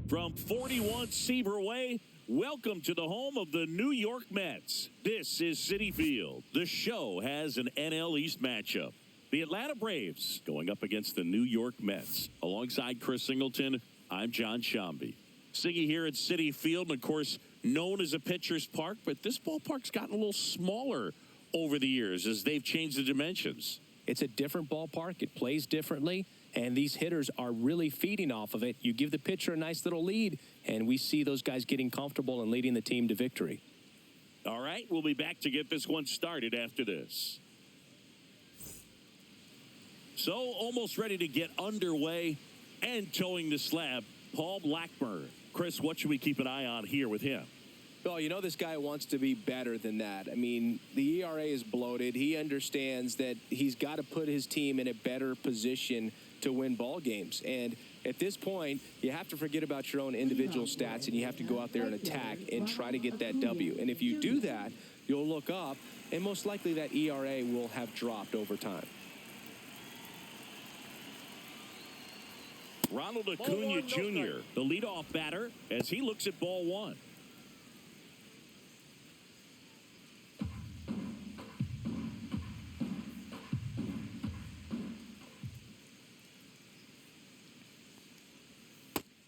From 41 Seaver Way, welcome to the home of the New York Mets. This is Citi Field. The show has an NL East matchup. The Atlanta Braves going up against the New York Mets. Alongside Chris Singleton, I'm John Shambi. Siggy here at Citi Field, and of course, known as a pitcher's park, but this ballpark's gotten a little smaller over the years as they've changed the dimensions. It's a different ballpark. It plays differently, and these hitters are really feeding off of it. You give the pitcher a nice little lead, and we see those guys getting comfortable and leading the team to victory. All right, we'll be back to get this one started after this. So, almost ready to get underway and towing the slab, Paul Blackburn. Chris, what should we keep an eye on here with him? Well, you know this guy wants to be better than that. I mean, the ERA is bloated. He understands that he's got to put his team in a better position to win ball games. And at this point, you have to forget about your own individual stats, and you have to go out there and attack and try to get that W. And if you do that, you'll look up, and most likely that ERA will have dropped over time. Ronald Acuna Jr., the leadoff batter, as he looks at ball one.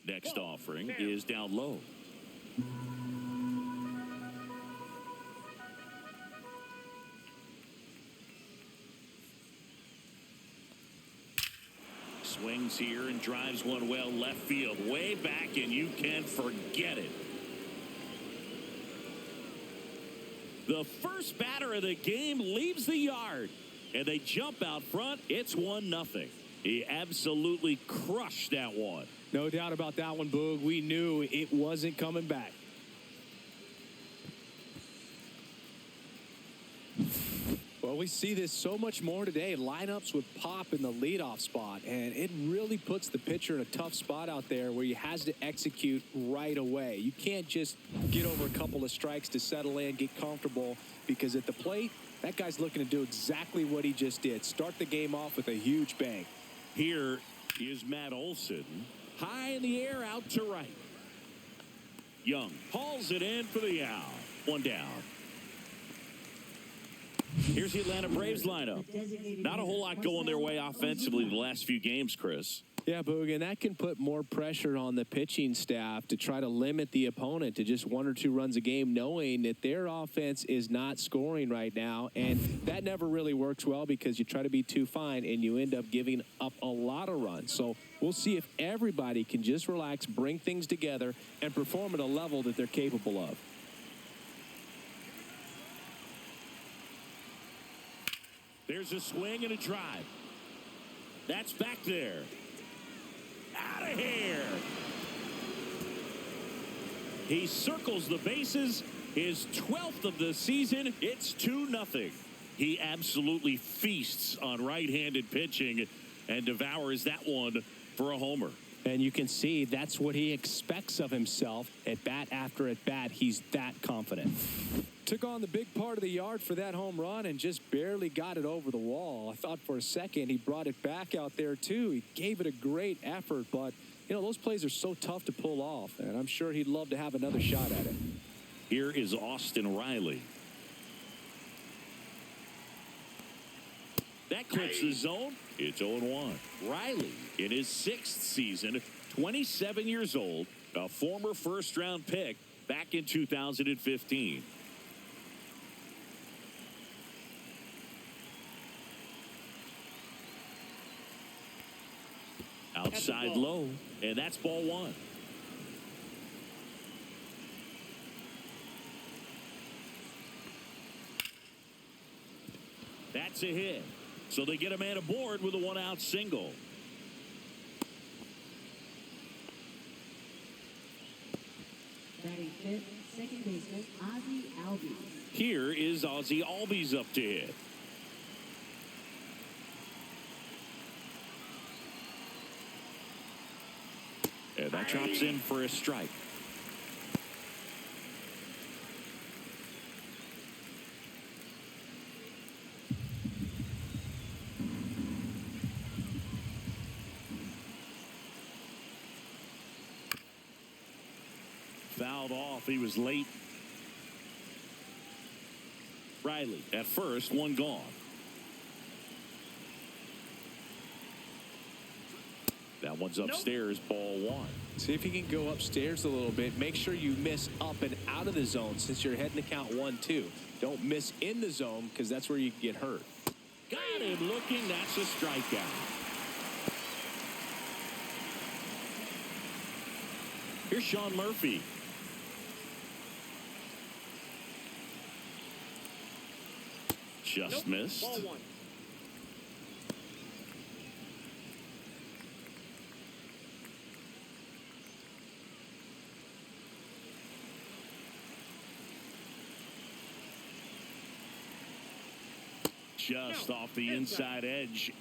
Next offering is down low. Swings here and drives one well left field, way back, and you can forget it. The first batter of the game leaves the yard, and they jump out front. It's 1-0. He absolutely crushed that one. No doubt about that one, Boog. We knew it wasn't coming back. Well, we see this so much more today. Lineups with pop in the leadoff spot, and it really puts the pitcher in a tough spot out there where he has to execute right away. You can't just get over a couple of strikes to settle in, get comfortable, because at the plate, that guy's looking to do exactly what he just did. Start the game off with a huge bang. Here is Matt Olson. High in the air, out to right. Young hauls it in for the out. One down. Here's the Atlanta Braves lineup. Not a whole lot going their way offensively the last few games, Chris. Yeah, Boog, and that can put more pressure on the pitching staff to try to limit the opponent to just 1 or 2 runs a game, knowing that their offense is not scoring right now. And that never really works well because you try to be too fine and you end up giving up a lot of runs. So we'll see if everybody can just relax, bring things together, and perform at a level that they're capable of. There's a swing and a drive. That's back there. Out of here. He circles the bases. His 12th of the season. It's 2-0. He absolutely feasts on right-handed pitching and devours that one for a homer. And you can see that's what he expects of himself at bat after at bat. He's that confident. Took on the big part of the yard for that home run and just barely got it over the wall. I thought for a second he brought it back out there too. He gave it a great effort, but you know, those plays are so tough to pull off, and I'm sure he'd love to have another shot at it. Here is Austin Riley. That clips the zone. It's 0-1. Riley in his 6th season, 27 years old, a former first-round pick back in 2015. Outside low, and that's ball one. That's a hit. So they get a man aboard with a 1-out single. Batting fifth, second baseman, Ozzie Albies. Here is Ozzie Albies up to hit. And that drops in for a strike. Fouled off. He was late. Riley at first, one gone. That one's upstairs, ball one. See if you can go upstairs a little bit. Make sure you miss up and out of the zone since you're heading to count 1-2. Don't miss in the zone because that's where you can get hurt. Got him looking. That's a strikeout. Here's Sean Murphy. Just missed. Ball one. Just off the inside edge.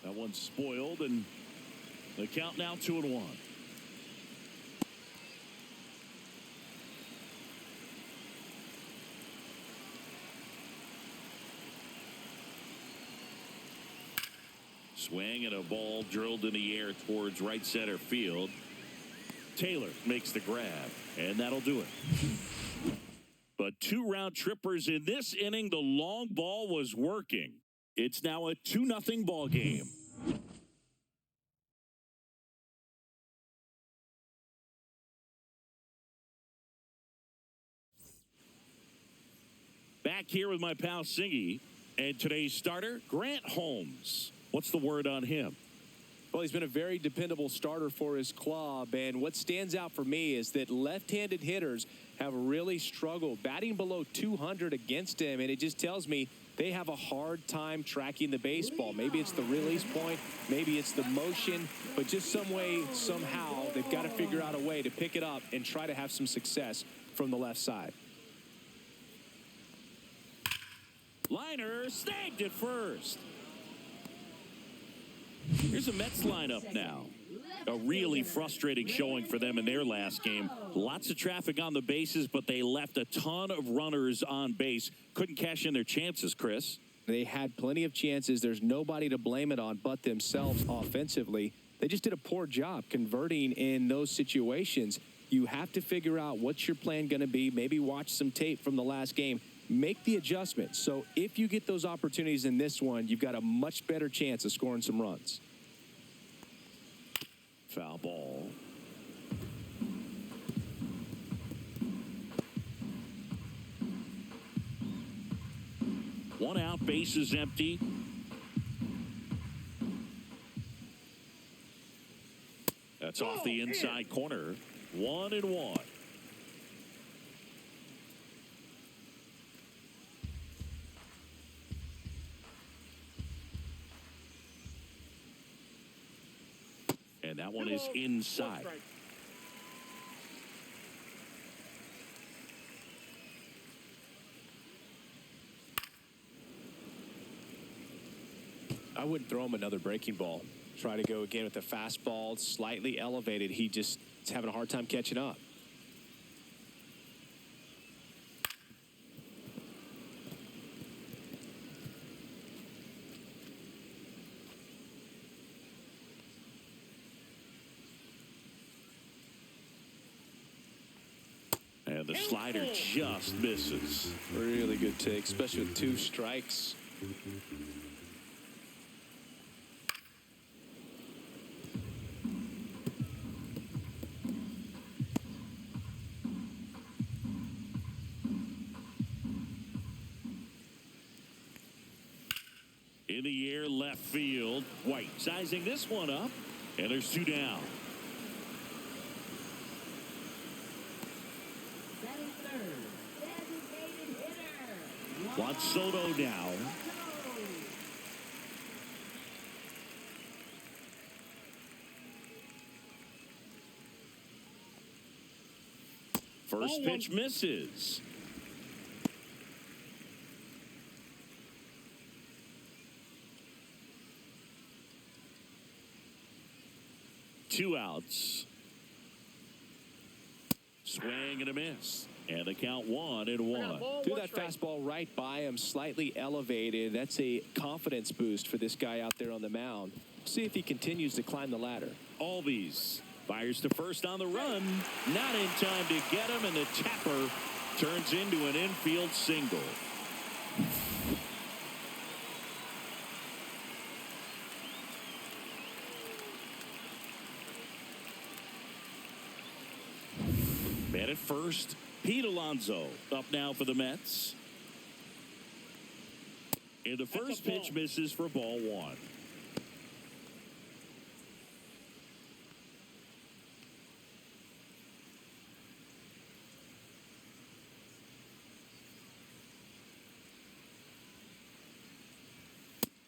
That one's spoiled, and the count now 2-1. Swing and a ball drilled in the air towards right center field. Taylor makes the grab, and that'll do it. But 2 round trippers in this inning. The long ball was working. It's now a 2-0 ball game. Back here with my pal Singy, and today's starter, Grant Holmes. What's the word on him? Well, he's been a very dependable starter for his club, and what stands out for me is that left-handed hitters have really struggled batting below 200 against him, and it just tells me they have a hard time tracking the baseball. Maybe it's the release point, maybe it's the motion, but just some way, somehow, they've got to figure out a way to pick it up and try to have some success from the left side. Liner snagged at first. Here's a Mets lineup now. A really frustrating showing for them in their last game. Lots of traffic on the bases, but they left a ton of runners on base. Couldn't cash in their chances, Chris. They had plenty of chances. There's nobody to blame it on but themselves offensively. They just did a poor job converting in those situations. You have to figure out what's your plan going to be. Maybe watch some tape from the last game. Make the adjustment. So if you get those opportunities in this one, you've got a much better chance of scoring some runs. Foul ball. One out, base is empty. That's off the inside corner. 1-1. And that one is inside. I wouldn't throw him another breaking ball. Try to go again with the fastball, slightly elevated. He just is having a hard time catching up. And the slider just misses. Really good take, especially with 2 strikes. In the air, left field. White sizing this one up, and there's 2 down. Batting third, designated hitter. Juan Soto now. First pitch misses. Two outs. Swing and a miss. And the count 1-1. Threw that fastball right by him, slightly elevated. That's a confidence boost for this guy out there on the mound. See if he continues to climb the ladder. Albies fires to first on the run. Not in time to get him, and the tapper turns into an infield single. Man at first, Pete Alonso up now for the Mets. And the first pitch misses for ball 1.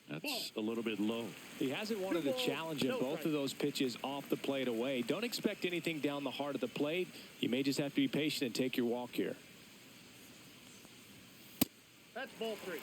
That's a little bit low. He hasn't wanted a challenge in both of those pitches off the plate away. Don't expect anything down the heart of the plate. You may just have to be patient and take your walk here. That's ball 3.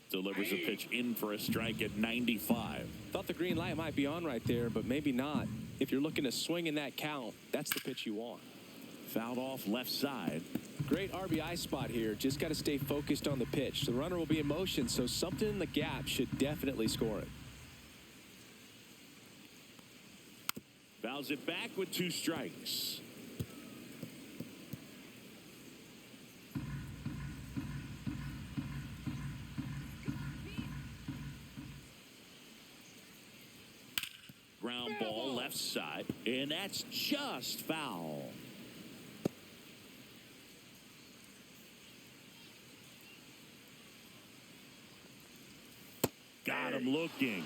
Delivers a pitch in for a strike at 95. Thought the green light might be on right there, but maybe not. If you're looking to swing in that count, that's the pitch you want. Fouled off left side. Great RBI spot here. Just got to stay focused on the pitch. The runner will be in motion, so something in the gap should definitely score it. Fouls it back with 2 strikes. Ground ball left side, and that's just foul. Got him looking.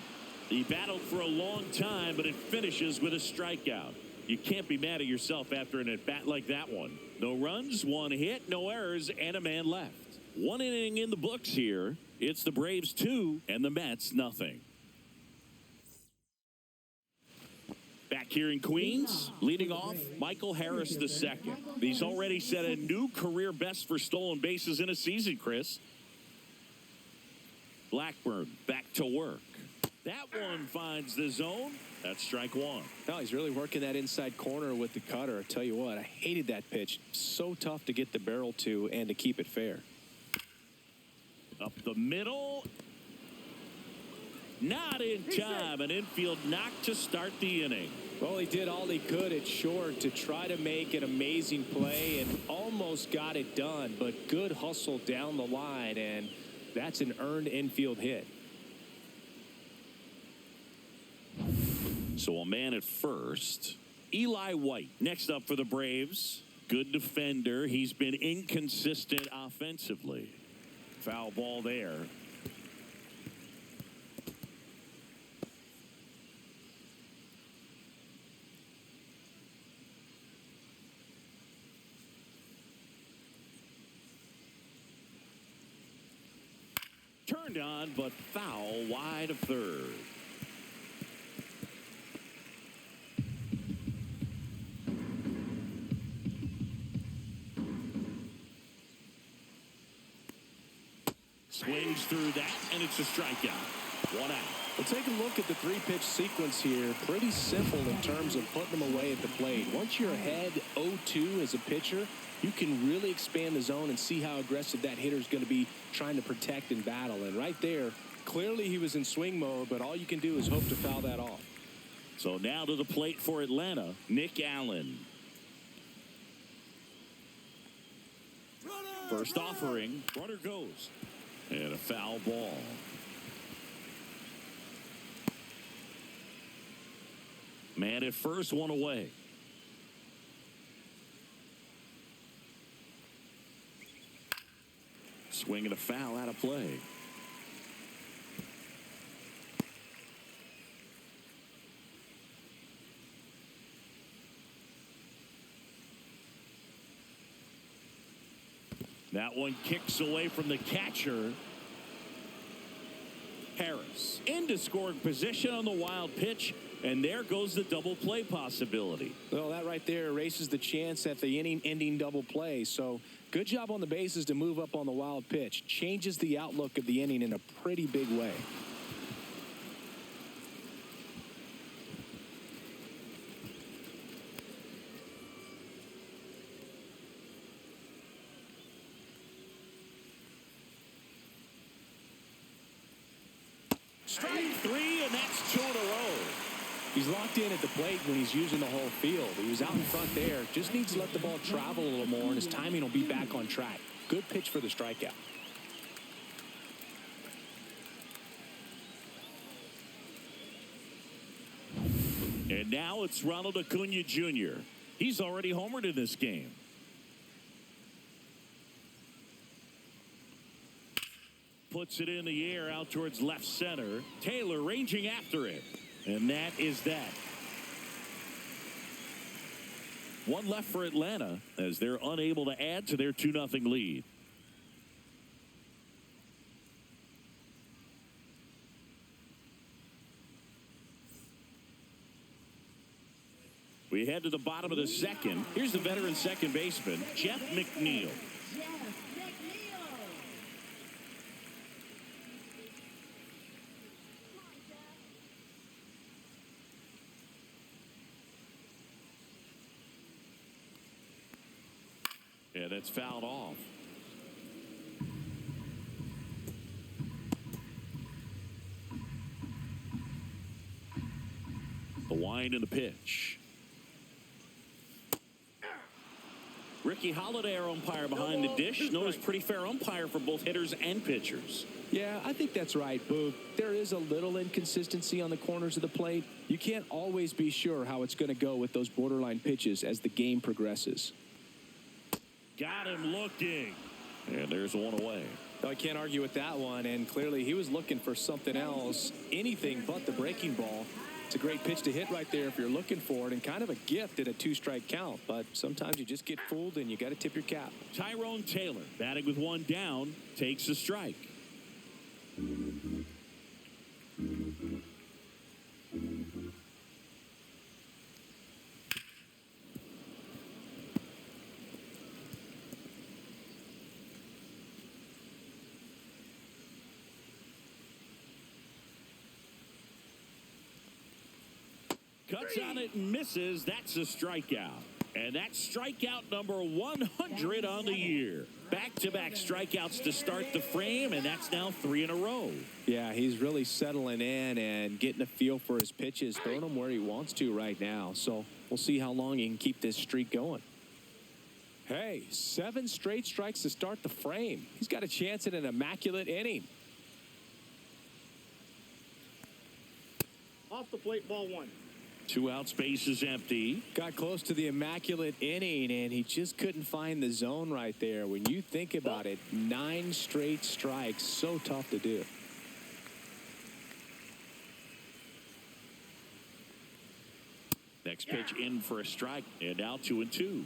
He battled for a long time, but it finishes with a strikeout. You can't be mad at yourself after an at-bat like that one. No runs, 1 hit, no errors, and a man left. 1 inning in the books here. It's the Braves 2 and the Mets nothing. Back here in Queens, leading off, Michael Harris II. He's already set a new career best for stolen bases in a season, Chris. Blackburn back to work. That one finds the zone. That's strike 1. No, he's really working that inside corner with the cutter. I tell you what, I hated that pitch. So tough to get the barrel to and to keep it fair. Up the middle. Not in time. An infield knock to start the inning. Well, he did all he could at short to try to make an amazing play and almost got it done, but good hustle down the line, and that's an earned infield hit. So a man at first. Eli White next up for the Braves. Good defender. He's been inconsistent offensively. Foul ball there. Turned on, but foul wide of third. Swings through that, and it's a strikeout. 1 out. Well, take a look at the 3-pitch sequence here. Pretty simple in terms of putting them away at the plate. Once you're ahead 0-2 as a pitcher, you can really expand the zone and see how aggressive that hitter is going to be trying to protect and battle. And right there, clearly he was in swing mode, but all you can do is hope to foul that off. So now to the plate for Atlanta, Nick Allen. First offering, runner goes. And a foul ball. Man at first, 1 away. Swing and a foul out of play. That one kicks away from the catcher. Harris into scoring position on the wild pitch. And there goes the double play possibility. Well, that right there erases the chance at the inning-ending double play. So good job on the bases to move up on the wild pitch. Changes the outlook of the inning in a pretty big way. Strike three, and that's 2 in a row. He's locked in at the plate when he's using the whole field. He was out in front there. Just needs to let the ball travel a little more, and his timing will be back on track. Good pitch for the strikeout. And now it's Ronald Acuna Jr. He's already homered in this game. Puts it in the air out towards left center. Taylor ranging after it. And that is that. One left for Atlanta as they're unable to add to their 2-0 lead. We head to the bottom of the second. Here's the veteran second baseman, Jeff McNeil. Yeah, that's fouled off. The wind and the pitch. Ricky Holiday, our umpire behind the dish, known as pretty fair umpire for both hitters and pitchers. Yeah, I think that's right, Boog. There is a little inconsistency on the corners of the plate. You can't always be sure how it's going to go with those borderline pitches as the game progresses. Got him looking. And there's one away. I can't argue with that one, and clearly he was looking for something else, anything but the breaking ball. It's a great pitch to hit right there if you're looking for it, and kind of a gift at a 2-strike count, but sometimes you just get fooled and you got to tip your cap. Tyrone Taylor, batting with one down, takes a strike. Cuts on it and misses. That's a strikeout. And that's strikeout number 100 on the year. Back-to-back strikeouts to start the frame, and that's now 3 in a row. Yeah, he's really settling in and getting a feel for his pitches, throwing them where he wants to right now. So we'll see how long he can keep this streak going. Hey, 7 straight strikes to start the frame. He's got a chance at an immaculate inning. Off the plate, ball 1. 2 outs, base is empty. Got close to the immaculate inning, and he just couldn't find the zone right there. When you think about it, 9 straight strikes, so tough to do. Next pitch in for a strike, and now 2-2.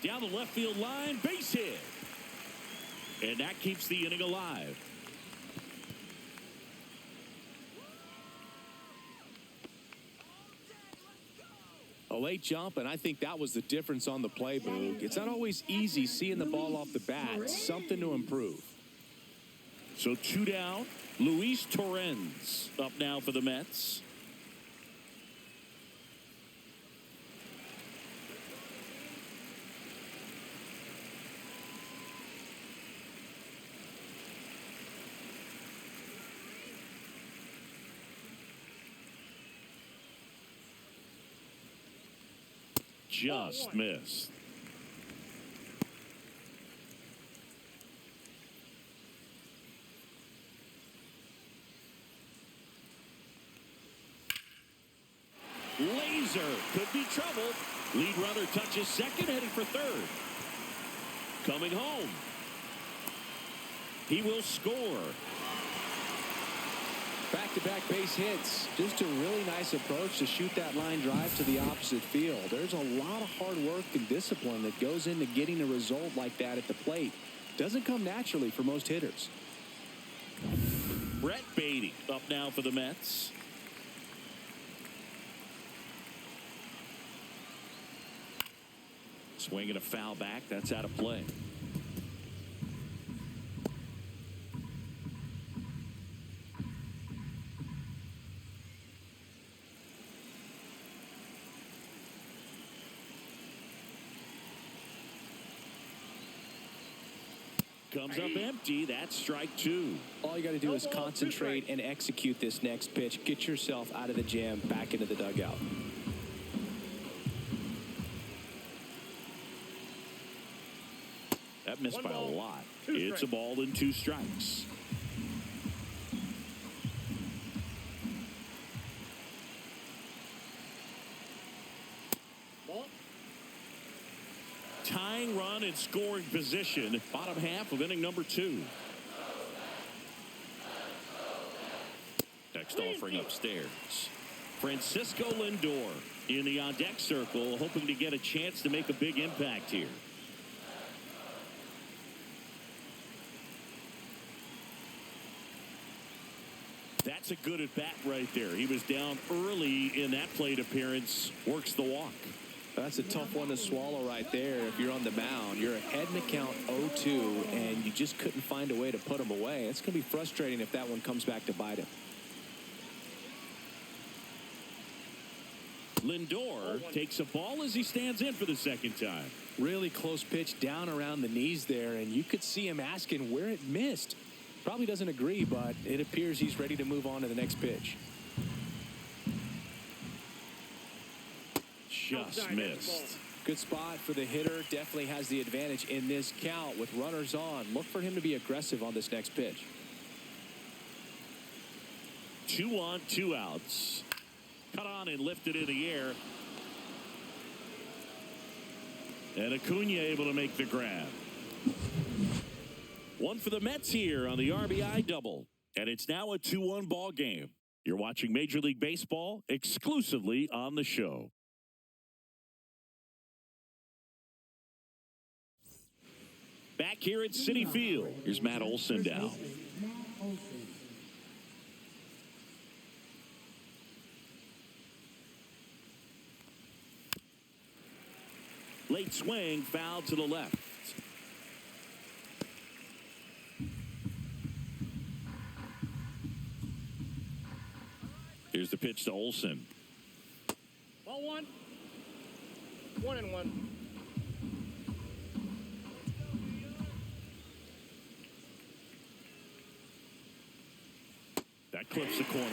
Down the left field line, base hit. And that keeps the inning alive. A late jump, and I think that was the difference on the play, Boog. It's not always easy seeing the ball off the bat. Something to improve. So 2 down. Luis Torrens up now for the Mets. Just missed. Laser could be trouble. Lead runner touches second, heading for third. Coming home. He will score. Back-to-back base hits. Just a really nice approach to shoot that line drive to the opposite field. There's a lot of hard work and discipline that goes into getting a result like that at the plate. Doesn't come naturally for most hitters. Brett Beatty up now for the Mets. Swinging a foul back. That's out of play. Comes up empty. That's strike two. All you got to do is concentrate and execute this next pitch. Get yourself out of the jam, back into the dugout. That missed by a lot. It's a ball and 2 strikes. Tying run in scoring position. Bottom half of inning number 2. Next offering upstairs. Francisco Lindor in the on-deck circle, hoping to get a chance to make a big impact here. That's a good at-bat right there. He was down early in that plate appearance. Works the walk. That's a tough one to swallow right there. If you're on the mound, you're ahead in the count 0-2, and you just couldn't find a way to put him away. It's going to be frustrating if that one comes back to bite him. Lindor takes a ball as he stands in for the second time. Really close pitch down around the knees there, and you could see him asking where it missed. Probably doesn't agree, but it appears he's ready to move on to the next pitch. Just missed. Good spot for the hitter. Definitely has the advantage in this count with runners on. Look for him to be aggressive on this next pitch. 2 on, 2 outs. Cut on and lifted in the air. And Acuna able to make the grab. One for the Mets here on the RBI double. And it's now a 2-1 ball game. You're watching Major League Baseball exclusively on the show. Back here at Citi Field, here's Matt Olson now. Late swing, foul to the left. Here's the pitch to Olson. Ball 1. 1-1. That clips the corner.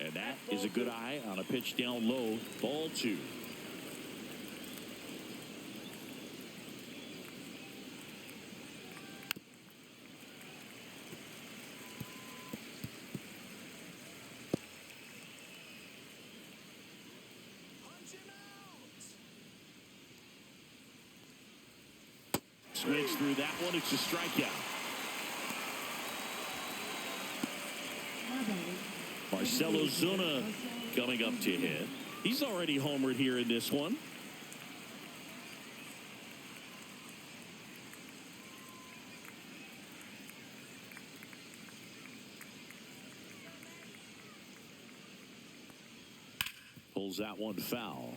And that is a good eye on a pitch down low. Ball 2. Swings through that one. It's a strikeout. Marcelo Zuna coming up to hit. He's already homered here in this one. Pulls that one foul.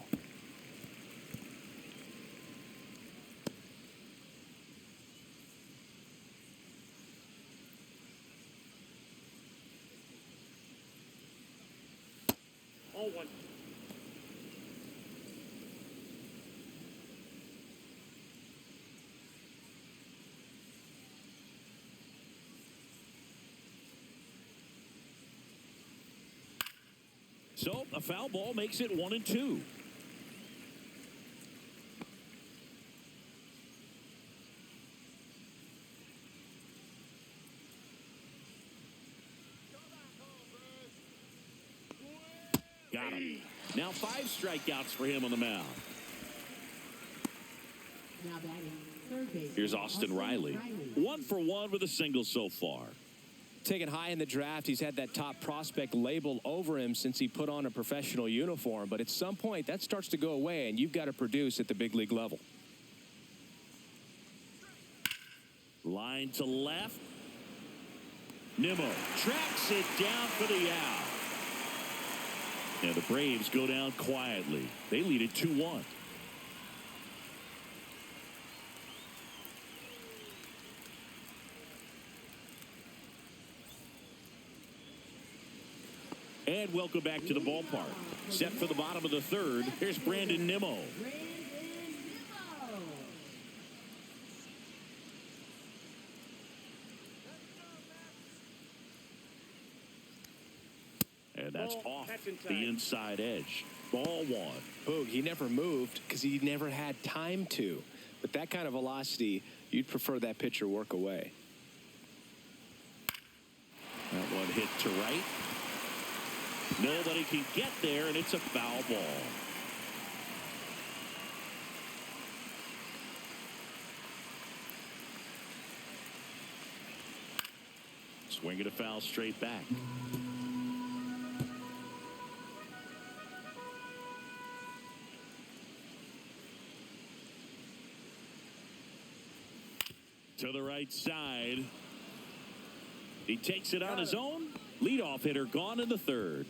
All 1. So a foul ball makes it 1-2. Got him. Now 5 strikeouts for him on the mound. Now batting third base. Here's Austin Riley. 1 for 1 with a single so far. taken high in the draft. He's had that top prospect label over him since he put on a professional uniform. But at some point, that starts to go away, and you've got to produce at the big league level. Line to left. Nimmo tracks it down for the out. And the Braves go down quietly. They lead it 2-1. And welcome back to the ballpark. Set for the bottom of the third. Here's Brandon Nimmo. And that's off the inside edge. Ball one. Boog, he never moved because he never had time to. With that kind of velocity, you'd prefer that pitcher work away. That one hit to right. Nobody can get there, and it's a foul ball. Swinging a foul straight back. To the right side. He takes it on his own. Leadoff hitter gone in the third.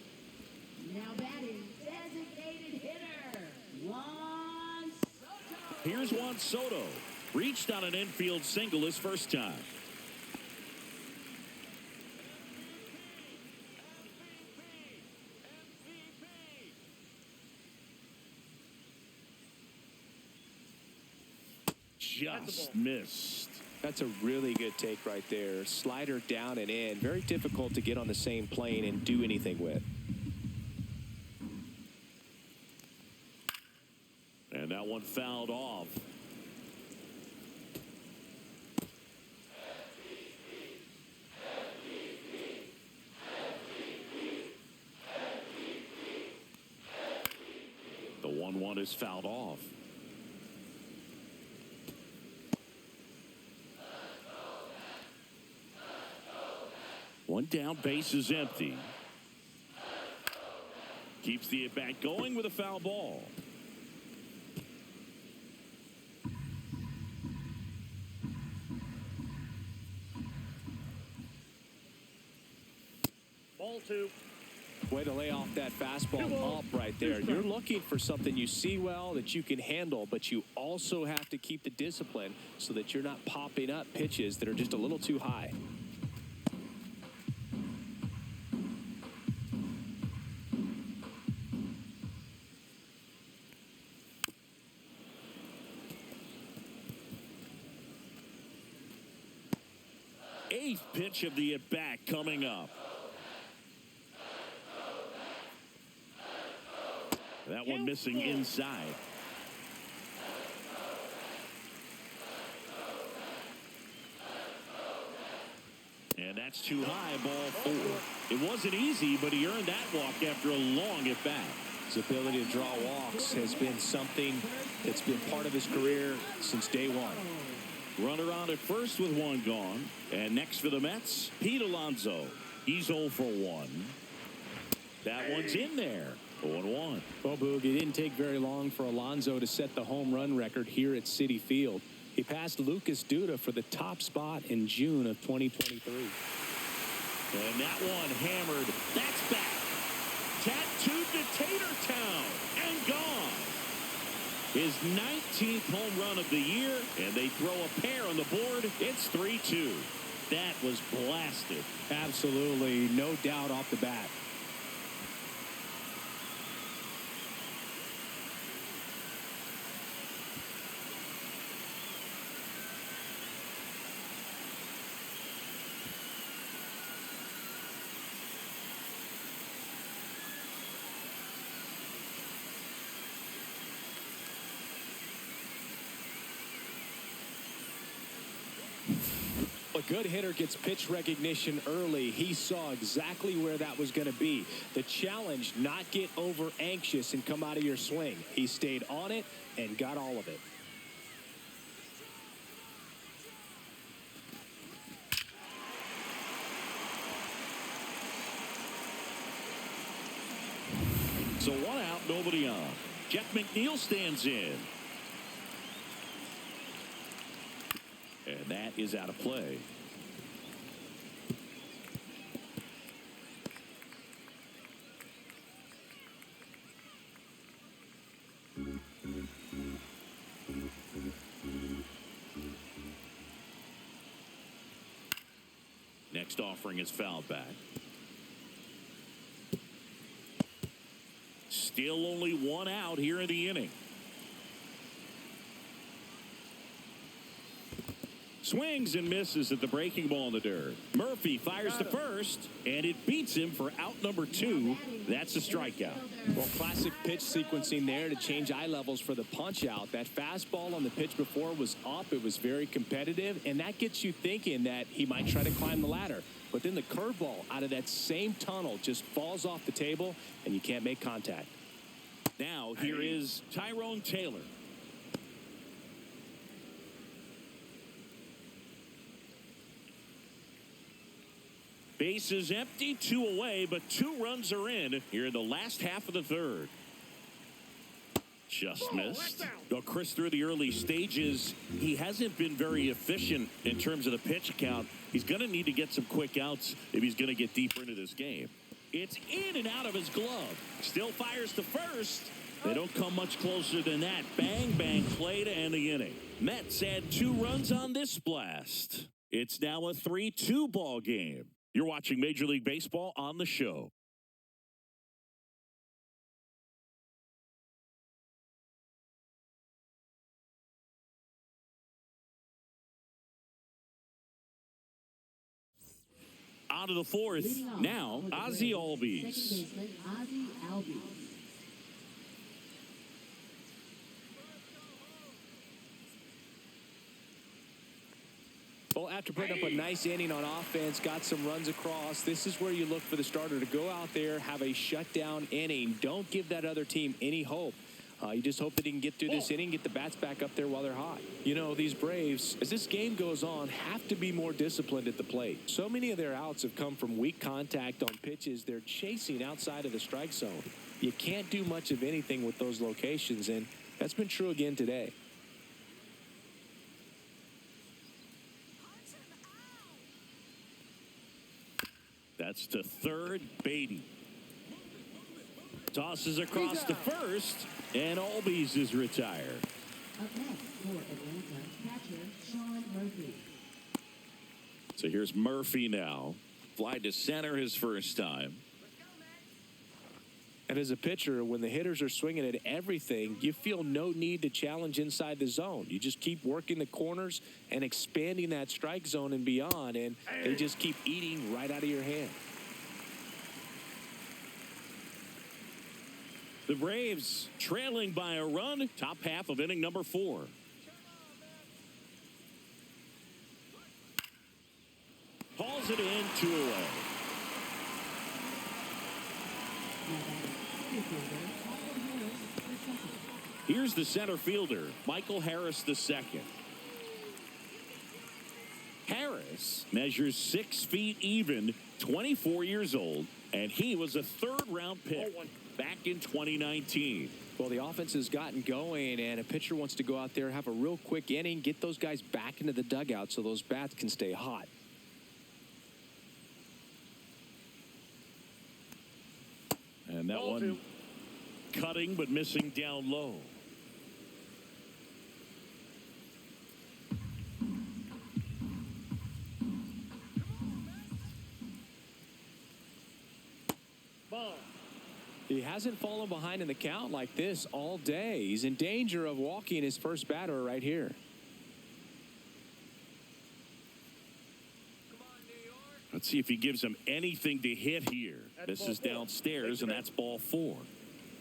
Now batting, designated hitter, Juan Soto. Here's Juan Soto. Reached on an infield single his first time. Just missed. That's a really good take right there. Slider down and in. Very difficult to get on the same plane and do anything with. And that one fouled off. The 1-1 is fouled off. One down, base is empty. Keeps the at-bat going with a foul ball. Ball two. Way to lay off that fastball up right there. You're looking for something you see well that you can handle, but you also have to keep the discipline so that you're not popping up pitches that are just a little too high. Eighth pitch of the at-bat coming up. That one missing inside. And that's too high, ball four. It wasn't easy, but he earned that walk after a long at-bat. His ability to draw walks has been something that's been part of his career since day one. Runner on at first with one gone. And next for the Mets, Pete Alonso. He's 0 for 1. That one's in there. 0-1. Well, Boog, it didn't take very long for Alonso to set the home run record here at Citi Field. He passed Lucas Duda for the top spot in June of 2023. And that one hammered. That's back. Tattooed to Tatertown and gone. His 19th home run of the year, and they throw a pair on the board. It's 3-2. That was blasted. Absolutely, no doubt off the bat. A good hitter gets pitch recognition early. He saw exactly where that was going to be. The challenge, not get over anxious and come out of your swing. He stayed on it and got all of it. Jeff McNeil stands in. And that is out of play. Next offering is fouled back. Still only one out here in the inning. Swings and misses at the breaking ball in the dirt. Murphy fires to first, and it beats him for out number 2. That's a strikeout. Well, classic pitch sequencing there to change eye levels for the punch out. That fastball on the pitch before was up. It was very competitive, and that gets you thinking that he might try to climb the ladder. But then the curveball out of that same tunnel just falls off the table, and you can't make contact. Now here is Tyrone Taylor. Base is empty, 2 away, but 2 runs are in here in the last half of the third. Just missed. Well, Chris, through the early stages, he hasn't been very efficient in terms of the pitch count. He's going to need to get some quick outs if he's going to get deeper into this game. It's in and out of his glove. Still fires to first. They don't come much closer than that. Bang, bang play to end the inning. Mets add 2 runs on this blast. It's now a 3-2 ball game. You're watching Major League Baseball on the show. On to the fourth. Now, Ozzie Albies. Second baseman, Ozzie Albies. Well, after putting up a nice inning on offense, got some runs across, this is where you look for the starter to go out there, have a shutdown inning. Don't give that other team any hope. You just hope that he can get through this inning, get the bats back up there while they're hot. You know, these Braves, as this game goes on, have to be more disciplined at the plate. So many of their outs have come from weak contact on pitches they're chasing outside of the strike zone. You can't do much of anything with those locations, and that's been true again today. That's to third, Beatty. Tosses across to first, and Albies is retired. Up next for Atlanta, catcher Sean Murphy. So here's Murphy now. Fly to center his first time. And as a pitcher, when the hitters are swinging at everything, you feel no need to challenge inside the zone. You just keep working the corners and expanding that strike zone and beyond, and they just keep eating right out of your hand. The Braves trailing by a run, top half of inning number 4. Hauls it in, 2 away. Here's the center fielder, Michael Harris II. Harris measures 6 feet even, 24 years old, and he was a 3rd-round pick back in 2019. Well, the offense has gotten going, and a pitcher wants to go out there, have a real quick inning, get those guys back into the dugout so those bats can stay hot. And that one cutting but missing down low. Ball. He hasn't fallen behind in the count like this all day. He's in danger of walking his first batter right here. Let's see if he gives him anything to hit here. This is downstairs, and that's ball 4.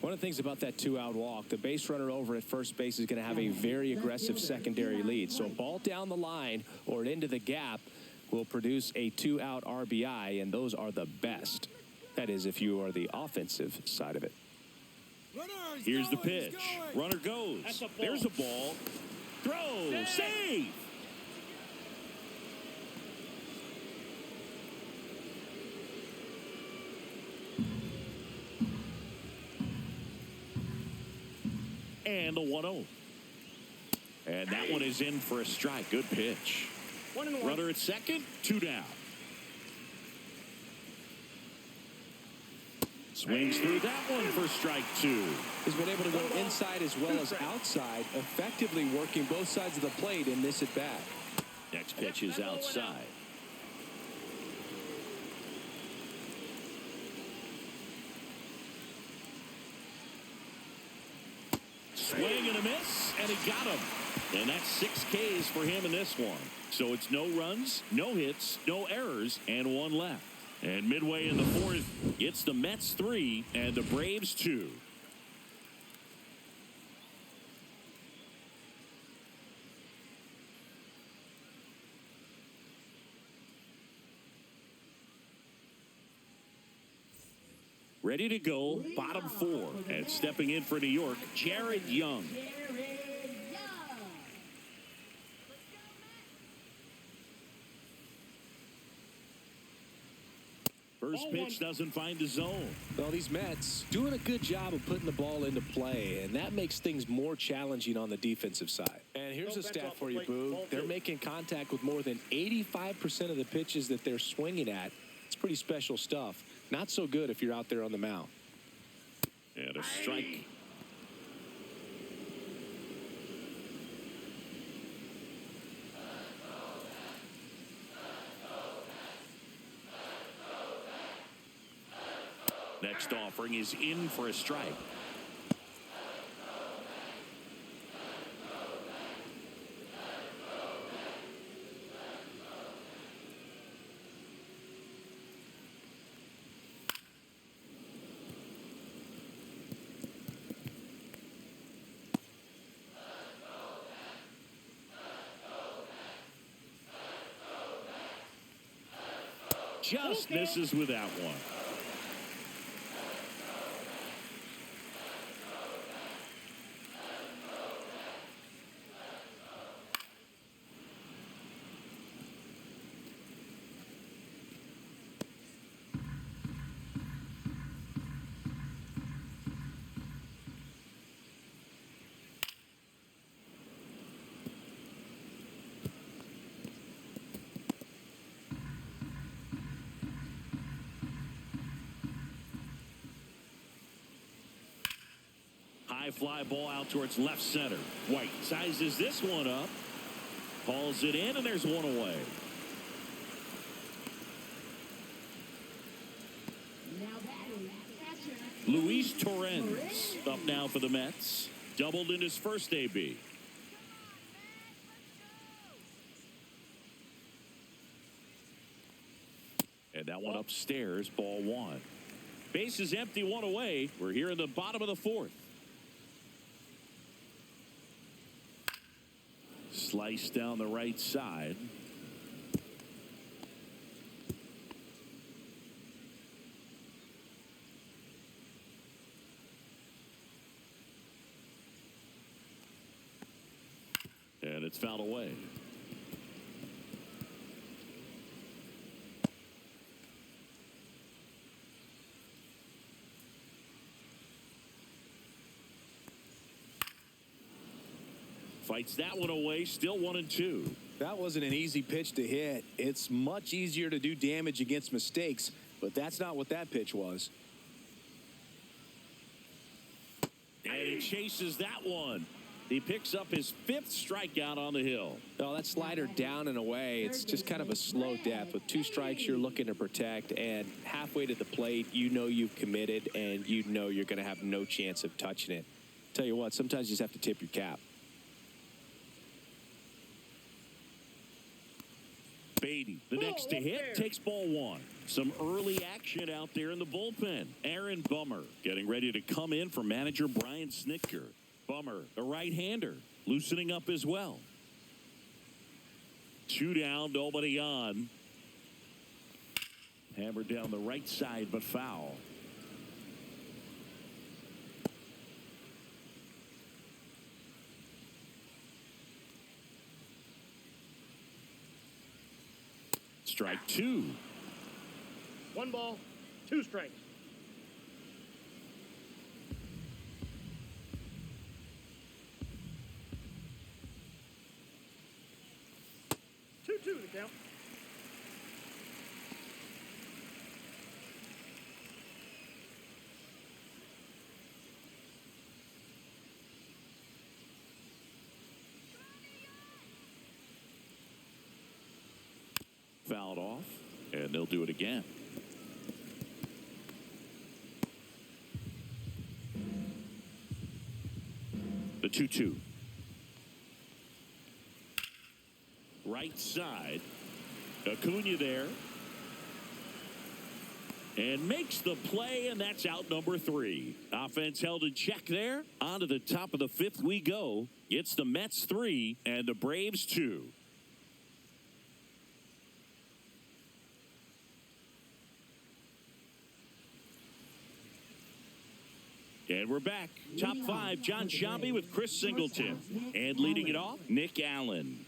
One of the things about that 2-out walk, the base runner over at first base is going to have a very aggressive secondary lead. So a ball down the line or into the gap will produce a 2-out RBI, and those are the best. That is, if you are the offensive side of it. Here's the pitch. Runner goes. There's a ball. Throw. Save. And the 1-0. And that one is in for a strike. Good pitch. 1-1. Runner at second, 2 down. Swings through that one for strike 2. He's been able to go inside as well as outside, effectively working both sides of the plate in this at bat. Next pitch is outside. Swing and a miss, and he got him. And that's 6 Ks for him in this one. So it's no runs, no hits, no errors, and 1 left. And midway in the 4th, it's the Mets 3 and the Braves 2. Ready to go, bottom 4. And stepping in for New York, Jared Young. First pitch doesn't find the zone. Well, these Mets doing a good job of putting the ball into play, and that makes things more challenging on the defensive side. And here's a stat for you, Boo. They're making contact with more than 85% of the pitches that they're swinging at. It's pretty special stuff. Not so good if you're out there on the mound. And a strike. Next offering is in for a strike. Just misses with that one. High fly ball out towards left center. White sizes this one up. Calls it in, and there's one away. Now batting, catcher. Luis Torrens up now for the Mets. Doubled in his first AB. And that one upstairs, ball 1. Base is empty, 1 away. We're here in the bottom of the 4th. Slice down the right side. And it's fouled away. Fights that one away, still 1-2. That wasn't an easy pitch to hit. It's much easier to do damage against mistakes, but that's not what that pitch was. And he chases that one. He picks up his 5th strikeout on the hill. Oh, that slider down and away. It's just kind of a slow death. With 2 strikes, you're looking to protect, and halfway to the plate, you know you've committed, and you know you're going to have no chance of touching it. Tell you what, sometimes you just have to tip your cap. Beatty, the next to hit, takes ball 1. Some early action out there in the bullpen. Aaron Bummer getting ready to come in for manager Brian Snitker. Bummer, the right-hander, loosening up as well. 2 down, nobody on. Hammered down the right side, but foul. Strike 2. 1 ball, 2 strikes. 2-2 the count. Fouled off, and they'll do it again. The 2-2. Right side. Acuna there. And makes the play, and that's out number 3. Offense held in check there. On to the top of the 5th we go. It's the Mets 3 and the Braves 2. And we're back. Top 5, John Shambi with Chris Singleton. And leading it off, Nick Allen.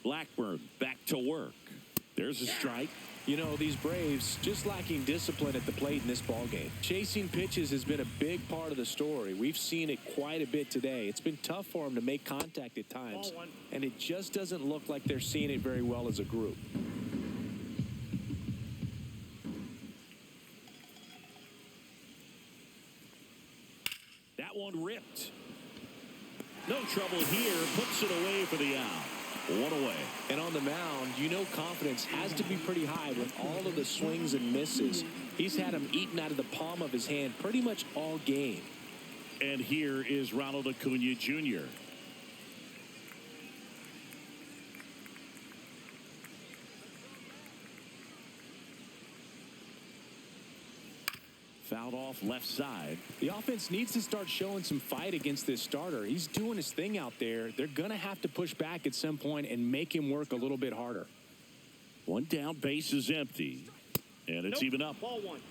Blackburn back to work. There's a strike. You know, these Braves just lacking discipline at the plate in this ballgame. Chasing pitches has been a big part of the story. We've seen it quite a bit today. It's been tough for them to make contact at times, and it just doesn't look like they're seeing it very well as a group. That one ripped. No trouble here. Puts it away for the out. One away. And on the mound, you know confidence has to be pretty high with all of the swings and misses. He's had them eaten out of the palm of his hand pretty much all game. And here is Ronald Acuna Jr. Fouled off left side. The offense needs to start showing some fight against this starter. He's doing his thing out there. They're going to have to push back at some point and make him work a little bit harder. One down, base is empty. And it's even up. Ball 1.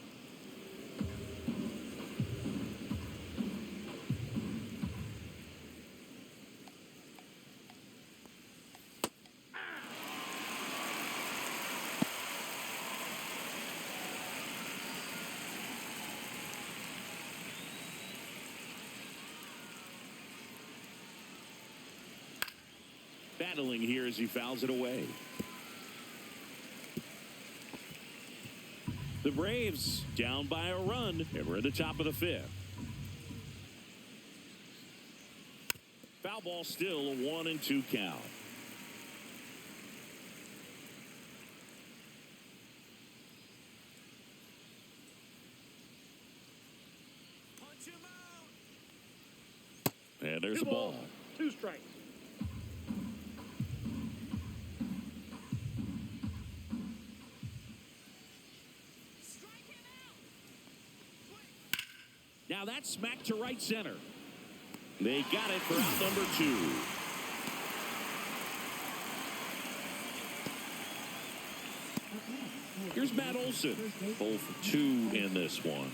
Battling here as he fouls it away. The Braves down by a run, and we're at the top of the 5th. Foul ball still, a 1-2 count. And there's the ball. 2 strikes. Now that's smacked to right center. They got it for out number 2. Here's Matt Olson. 0 for 2 in this one.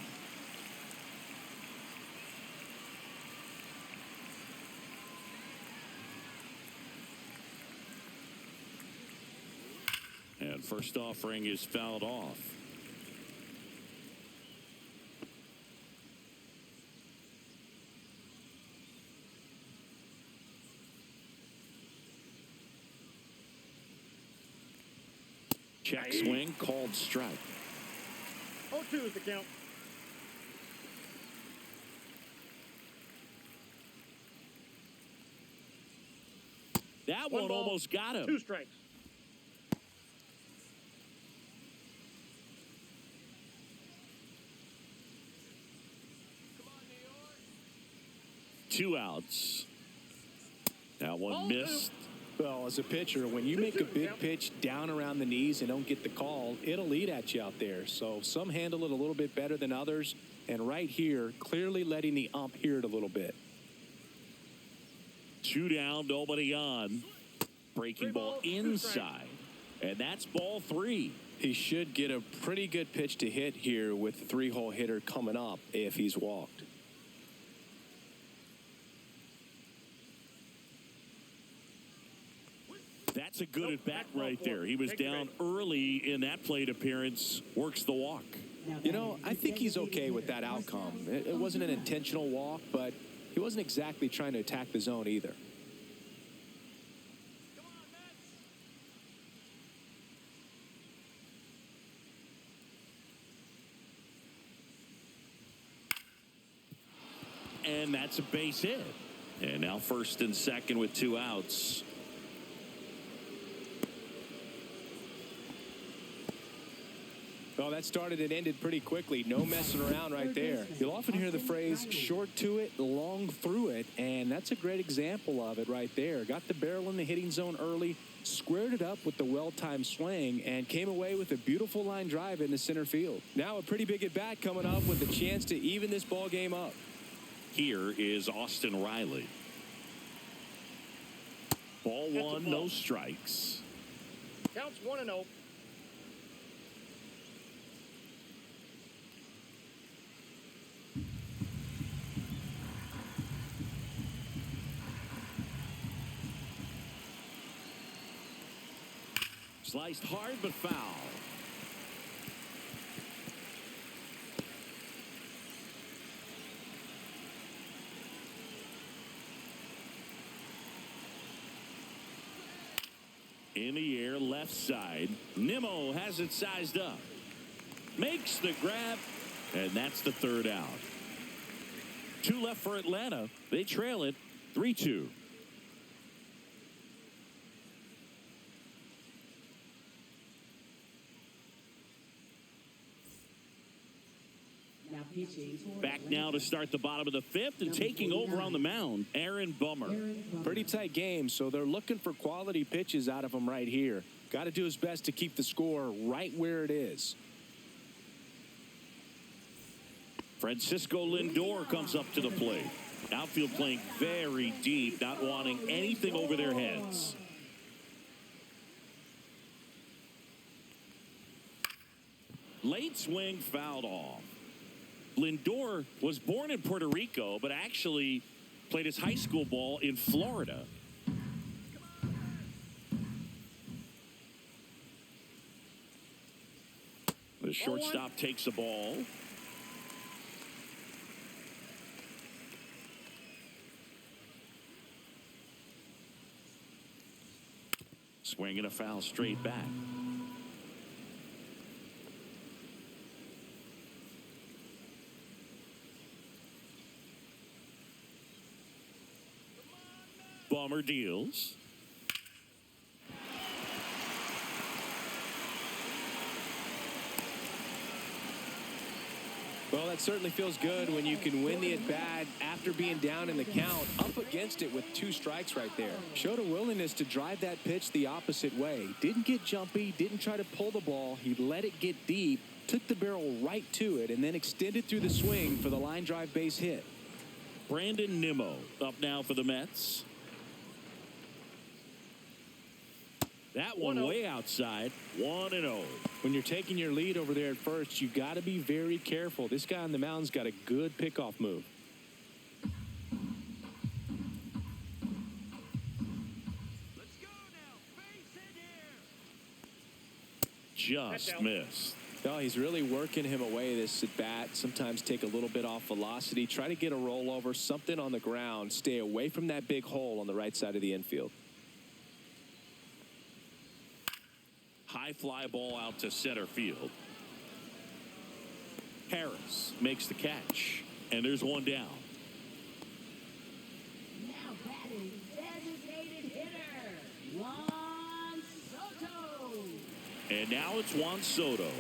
And first offering is fouled off. Check swing, called strike. 0-2 is the count. That one ball, almost got him. 2 strikes. Two outs. That one missed. Well, as a pitcher, when you make a big pitch down around the knees and don't get the call, it'll eat at you out there. So some handle it a little bit better than others. And right here, clearly letting the ump hear it a little bit. 2 down, nobody on. Breaking ball inside. And that's ball 3. He should get a pretty good pitch to hit here with the 3-hole hitter coming up if he's walked. That's a good Nope, at bat that's ball right four. there. He was Take the down base. early in that plate appearance. Works the walk. You know, I think he's okay with that outcome. It wasn't an intentional walk, but he wasn't exactly trying to attack the zone either. And that's a base hit. And now first and second with 2 outs. Well, that started and ended pretty quickly. No messing around right there. You'll often hear the phrase short to it, long through it, and that's a great example of it right there. Got the barrel in the hitting zone early, squared it up with the well-timed swing, and came away with a beautiful line drive into center field. Now a pretty big at-bat coming up with a chance to even this ball game up. Here is Austin Riley. Ball That's a one, ball. no strikes. Counts 1-0. Sliced hard but foul. In the air, left side. Nimmo has it sized up. Makes the grab, and that's the 3rd out. 2 left for Atlanta. They trail it 3-2. Now pitching. Back now to start the bottom of the 5th and taking over on the mound, Aaron Bummer. Pretty tight game, so they're looking for quality pitches out of him right here. Got to do his best to keep the score right where it is. Francisco Lindor comes up to the plate. Outfield playing very deep, not wanting anything over their heads. Late swing fouled off. Lindor was born in Puerto Rico, but actually played his high school ball in Florida. The shortstop takes the ball. Swinging a foul straight back. Bummer deals. Well, that certainly feels good when you can win the at-bat after being down in the count, up against it with 2 strikes right there. Showed a willingness to drive that pitch the opposite way. Didn't get jumpy, didn't try to pull the ball. He let it get deep, took the barrel right to it, and then extended through the swing for the line drive base hit. Brandon Nimmo up now for the Mets. That one 1-0. way outside. 1-0. When you're taking your lead over there at first, you got to be very careful. This guy on the mound's got a good pickoff move. Let's go now. Face it here. Just That's out. missed. No, he's really working him away this at bat. Sometimes take a little bit off velocity. Try to get a rollover, something on the ground. Stay away from that big hole on the right side of the infield. High fly ball out to center field. Harris makes the catch. And there's one down. Now batting, designated hitter, Juan Soto. And now it's Juan Soto.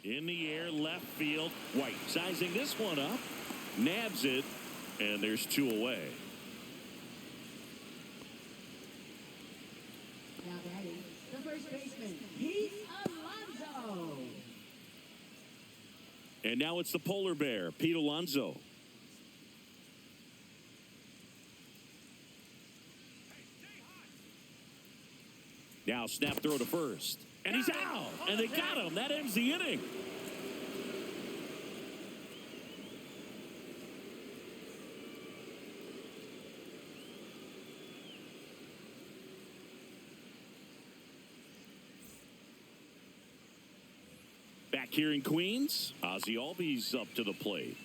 In the air, left field. White sizing this one up. Nabs it. And there's 2 away. Now batting, the first baseman, Pete Alonso. And now it's the polar bear, Pete Alonso. Now snap throw to first. And he's out. And they got him. That ends the inning. Back here in Queens, Ozzie Albies up to the plate.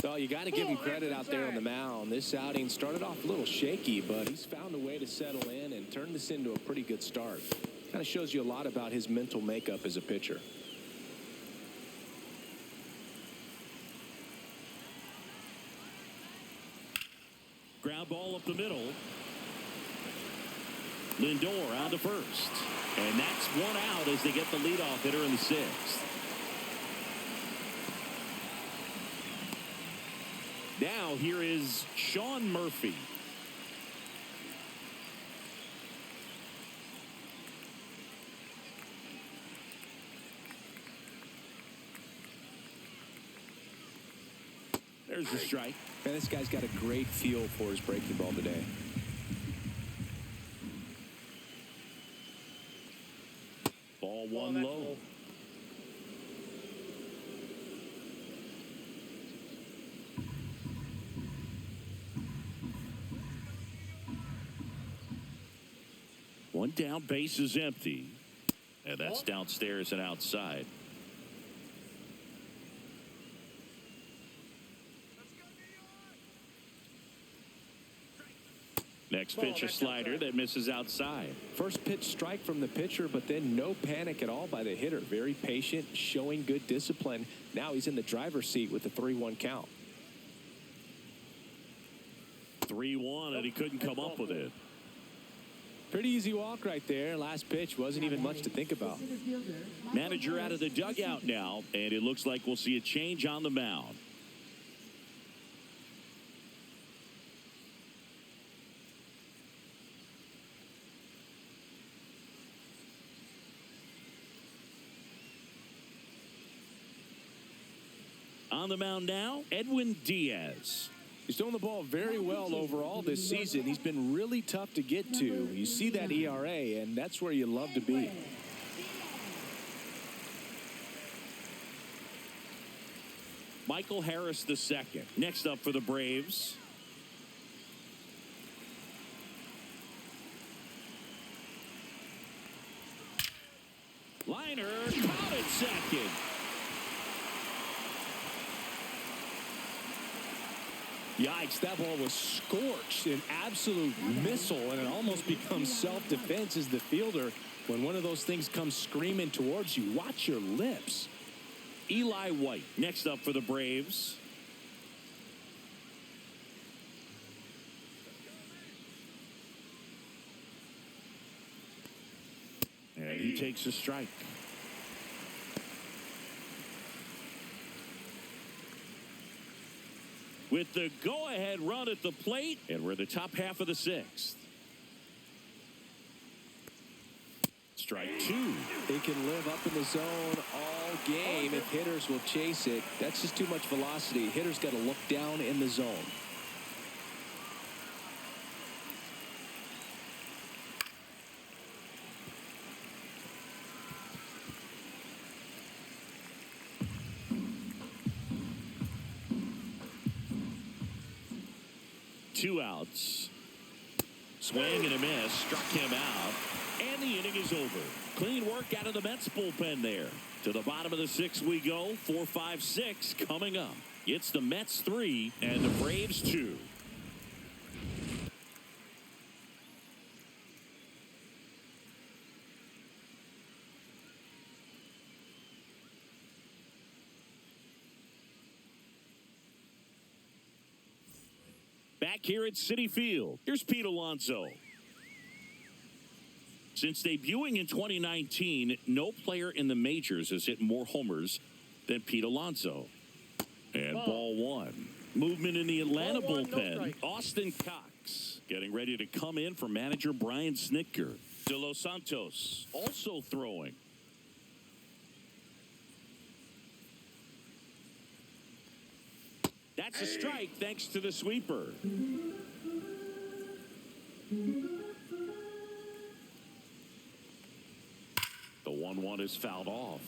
Well, you got to give him credit out there on the mound. This outing started off a little shaky, but he's found a way to settle in and turn this into a pretty good start. Kind of shows you a lot about his mental makeup as a pitcher. Ground ball up the middle. Lindor on to first. And that's one out as they get the leadoff hitter in the sixth. Now here is Sean Murphy. There's the strike. Man, this guy's got a great feel for his breaking ball today. Ball one low. One down, base is empty. And that's downstairs and outside. Next pitch, a slider that misses outside. First pitch strike from the pitcher, but then no panic at all by the hitter. Very patient, showing good discipline. Now he's in the driver's seat with the 3-1 count. 3-1, and he couldn't come up with it. Pretty easy walk right there. Last pitch wasn't even much to think about. Manager out of the dugout now, and it looks like we'll see a change on the mound. On the mound now, Edwin Diaz. He's throwing the ball very well overall this season. He's been really tough to get to. You see that ERA, and that's where you love to be. Michael Harris II. Next up for the Braves. Liner caught at second. Yikes, that ball was scorched, an absolute missile, and it almost becomes self-defense as the fielder. When one of those things comes screaming towards you, watch your lips. Eli White, next up for the Braves. And he takes a strike. With the go-ahead run at the plate, and we're in the top half of the sixth. Strike two. They can live up in the zone all game if hitters will chase it. That's just too much velocity. Hitters got to look down in the zone. Two outs. Swing and a miss. Struck him out. And the inning is over. Clean work out of the Mets bullpen there. To the bottom of the sixth we go. 4, 5, 6 coming up. It's the Mets 3 and the Braves 2. Back here at Citi Field, here's Pete Alonso. Since debuting in 2019, no player in the majors has hit more homers than Pete Alonso. And ball one. Movement in the Atlanta bullpen. Austin Cox getting ready to come in for manager Brian Snitker. De Los Santos also throwing. That's a strike thanks to the sweeper. The 1-1 is fouled off.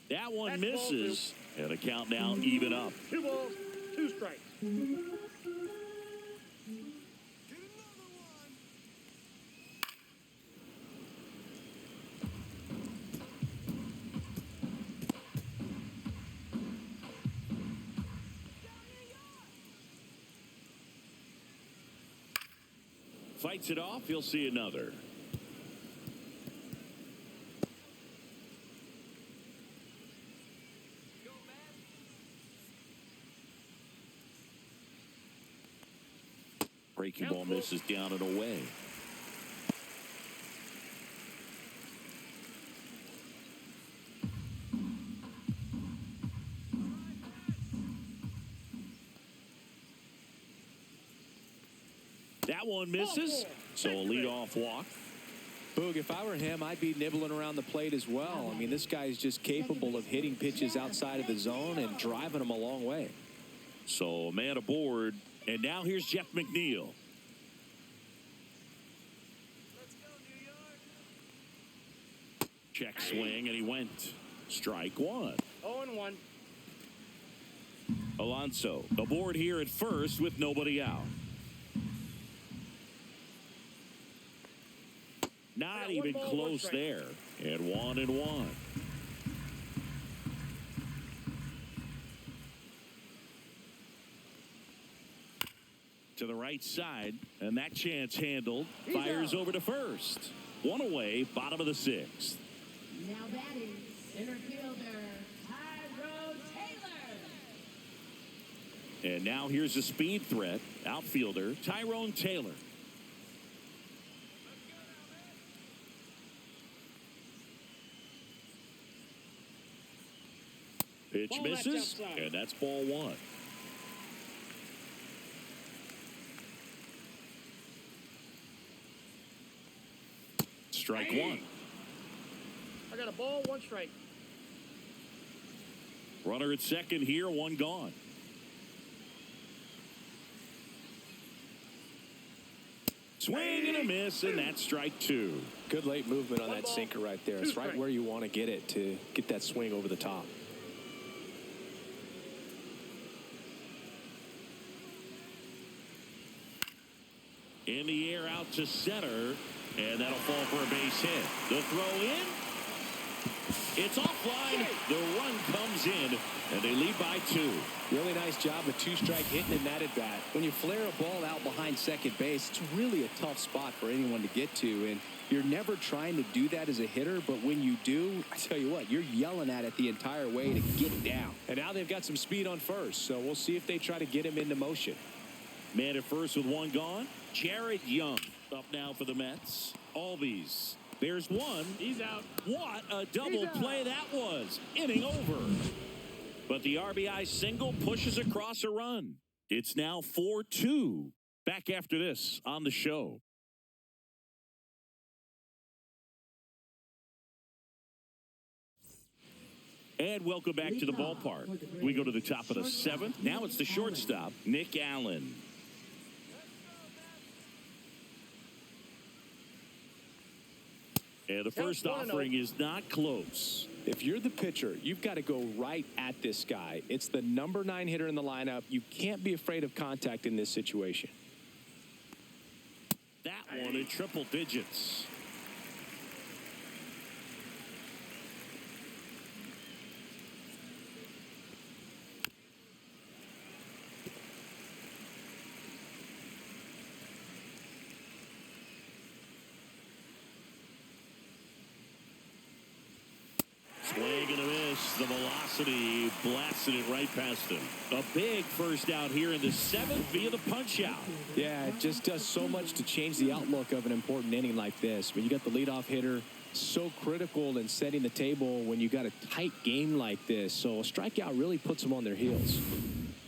That one That's misses. And a count now even up. 2 balls, 2 strikes. Get another one. Fights it off. He'll see another. Breaking ball misses down and away. That one misses. So a leadoff walk. Boog, if I were him, I'd be nibbling around the plate as well. I mean, this guy's just capable of hitting pitches outside of the zone and driving them a long way. So a man aboard. And now here's Jeff McNeil. Let's go, New York. Check swing, and he went. Strike one. 0-1. Alonso aboard here at first with nobody out. Not even close there. And 1-1. To the right side, and that chance handled. Fires over to first. One away, bottom of the 6th. Now batting, center fielder, Tyrone Taylor. And now here's a speed threat. Outfielder Tyrone Taylor. Pitch misses, and that's ball 1. Strike 1. I got a ball, 1 strike. Runner at second here, 1 gone. Swing and a miss, and that's strike 2. Good late movement on that sinker right there. It's right where you want to get it to get that swing over the top. In the air out to center, and that'll fall for a base hit. The throw in. It's offline. The run comes in, and they lead by 2. Really nice job with 2-strike hitting in that at bat. When you flare a ball out behind second base, it's really a tough spot for anyone to get to, and you're never trying to do that as a hitter, but when you do, I tell you what, you're yelling at it the entire way to get it down. And now they've got some speed on first, so we'll see if they try to get him into motion. Man at first with 1 gone. Jared Young up now for the Mets. Albies. There's 1. He's out. What a double play that was. Inning over. But the RBI single pushes across a run. It's now 4-2. Back after this on the show. And welcome back to the ballpark. We go to the top of the 7th. Now it's the shortstop, Nick Allen. And the first offering is not close. If you're the pitcher, you've got to go right at this guy. It's the number 9 hitter in the lineup. You can't be afraid of contact in this situation. That one in triple digits. Swing and a miss. The velocity blasted it right past him. A big first out here in the 7th via the punch out. Yeah, it just does so much to change the outlook of an important inning like this. When you got the leadoff hitter, so critical in setting the table when you got a tight game like this. So a strikeout really puts them on their heels.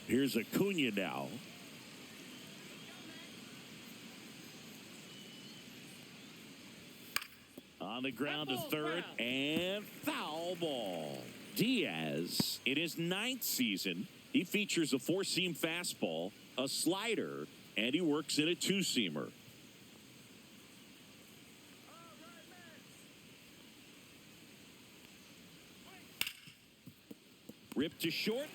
Here's Acuna now. On the ground to That ball's third, foul. and foul ball. Diaz, in his 9th season, he features a 4-seam fastball, a slider, and he works in a 2-seamer. Ripped to short.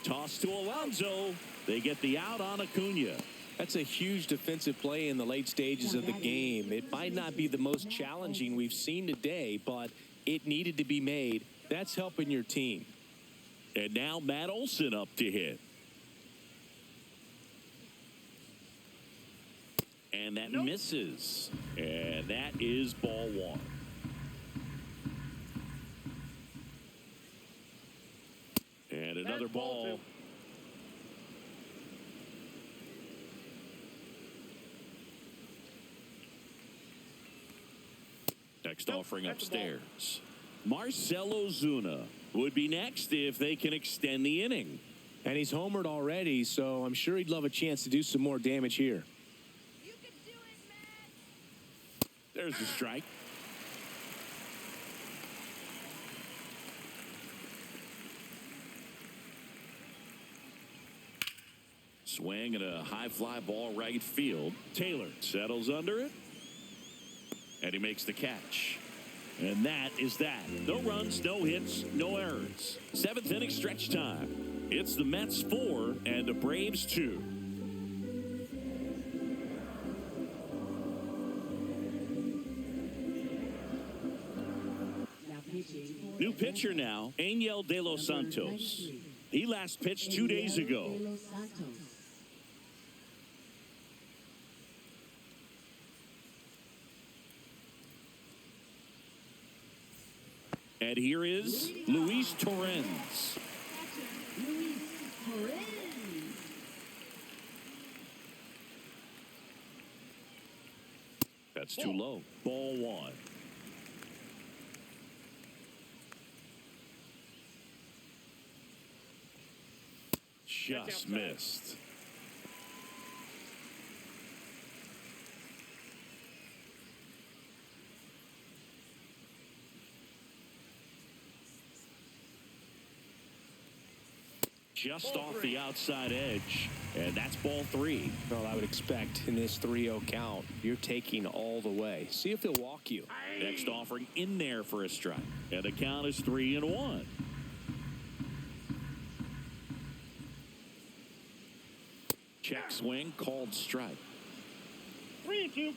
Toss to Alonso. They get the out on Acuna. That's a huge defensive play in the late stages of the game. It might not be the most challenging we've seen today, but it needed to be made. That's helping your team. And now Matt Olson up to hit. And that misses. And that is ball 1. And another That's ball ball. 2. Next Nope, offering that's a ball. upstairs. Marcell Ozuna would be next if they can extend the inning. And he's homered already, so I'm sure he'd love a chance to do some more damage here. You can do it, man. There's the strike. Swing and a high fly ball right field. Taylor settles under it. And he makes the catch. And that is that. No runs, no hits, no errors. 7th inning stretch time. It's the Mets 4 and the Braves 2. Now pitching for New pitcher now, Angel De Los Santos. He last pitched 2 days ago. De Los Santos. And here is Luis Torrens. Luis Torres. That's too low. Ball 1. Just outside. missed. Just Ball off 3. the outside edge. And that's ball 3. Well, I would expect in this 3-0 count, you're taking all the way. See if he'll walk you. Next offering in there for a strike. And the count is 3-1. Check swing, called strike. 3-2.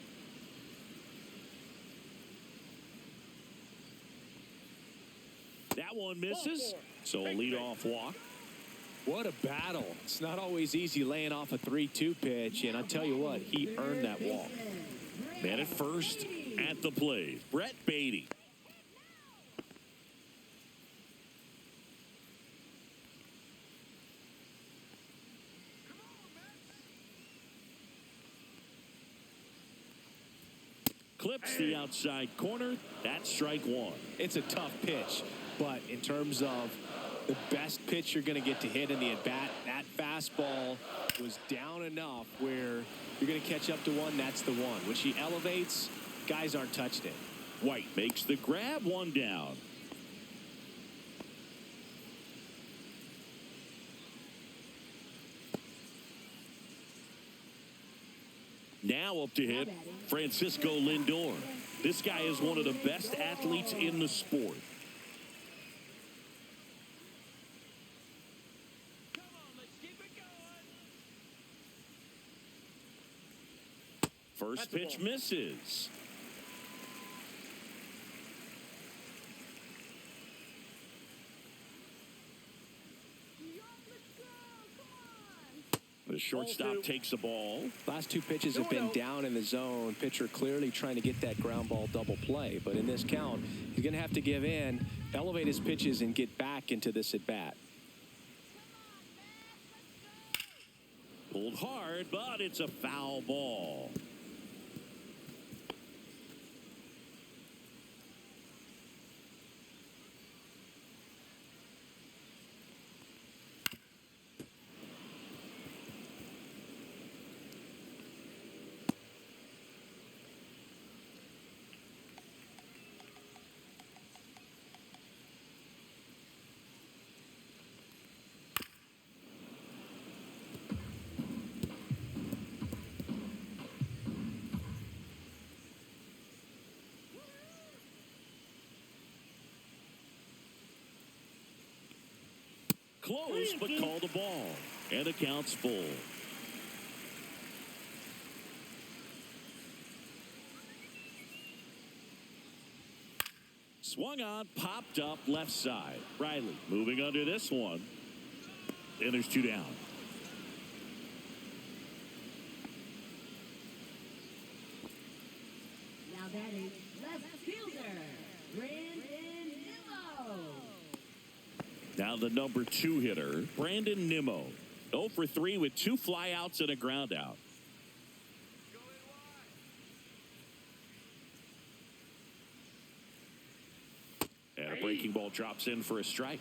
That one misses. Ball 4. So a Big leadoff walk. What a battle. It's not always easy laying off a 3-2 pitch, and I tell you what, he earned that walk. Man at first at the plate. Brett Beatty. Clips the outside corner. That's strike 1. It's a tough pitch, but in terms of the best pitch you're going to get to hit in the at-bat, that fastball was down enough where you're going to catch up to one. That's the one. When she elevates, guys aren't touching it. White makes the grab, 1 down. Now up to hit, Francisco Lindor. This guy is one of the best athletes in the sport. Come on, let's keep it going. First That's a pitch ball. misses. Let's go. Come on. The shortstop Ball 2. takes the ball. Last 2 pitches have been down in the zone. Pitcher clearly trying to get that ground ball double play. But in this count, he's going to have to give in, elevate his pitches, and get back into this at-bat. Pulled hard, but it's a foul ball. close, but called the ball. And the count's full. Swung on, popped up left side. Riley moving under this one. And there's 2 down. Now batting left fielder, Brandon Nimmo. Now the number 2 hitter, Brandon Nimmo. 0 for 3 with 2 flyouts and a ground out. And a breaking ball drops in for a strike.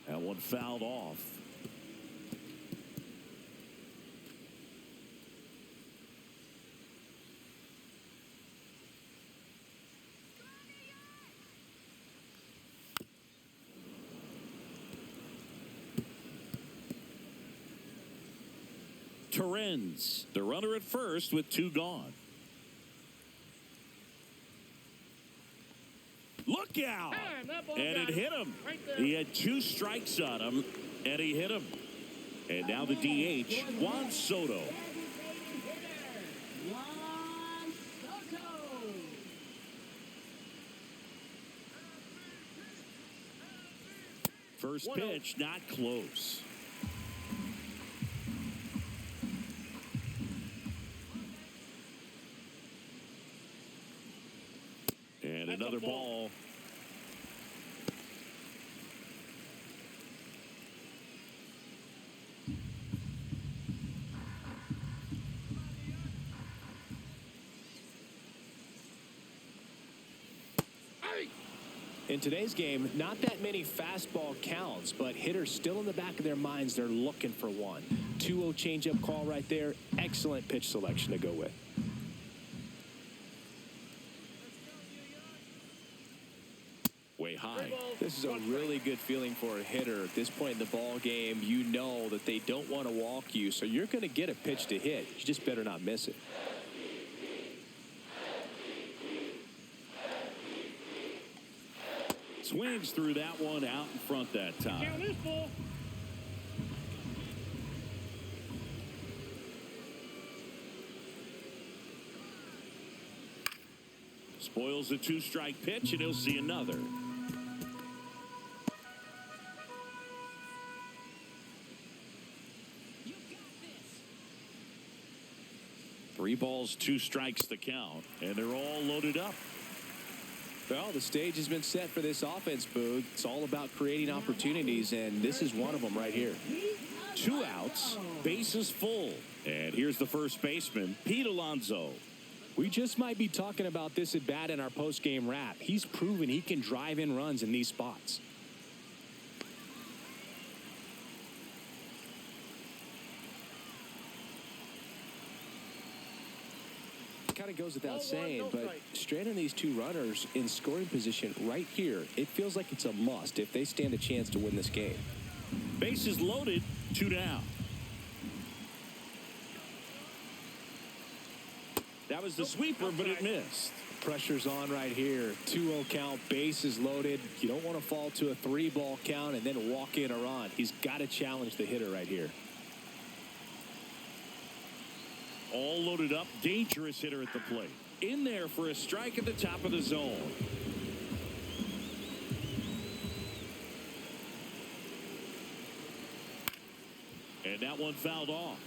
That one fouled off. Torrens, the runner at first with 2 gone. Look out! And it hit him. He had 2 strikes on him, and he hit him. And now the DH, Juan Soto. Designated hitter, Juan Soto. First pitch, not close. And another ball. In today's game, not that many fastball counts, but hitters still in the back of their minds, they're looking for one. 2-0 changeup call right there. Excellent pitch selection to go with. Way high. This is a really good feeling for a hitter at this point in the ball game. You know that they don't want to walk you, so you're going to get a pitch to hit. You just better not miss it. Swings through that one out in front that time. Count is full. Spoils a 2-strike pitch, and he'll see another. You got this. 3 balls, 2 strikes the count, and they're all loaded up. Well, the stage has been set for this offense, Boog. It's all about creating opportunities, and this is one of them right here. 2 outs, bases full. And here's the first baseman, Pete Alonso. We just might be talking about this at bat in our post-game wrap. He's proven he can drive in runs in these spots. Kind of goes without saying, but straight on these 2 runners in scoring position right here, it feels like it's a must if they stand a chance to win this game. Bases loaded, 2 down. That was the sweeper, but it missed. Pressure's on right here. 2-0 count, bases loaded. You don't want to fall to a 3-ball count and then walk in a run. He's got to challenge the hitter right here. All loaded up, dangerous hitter at the plate. In there for a strike at the top of the zone. And that one fouled off.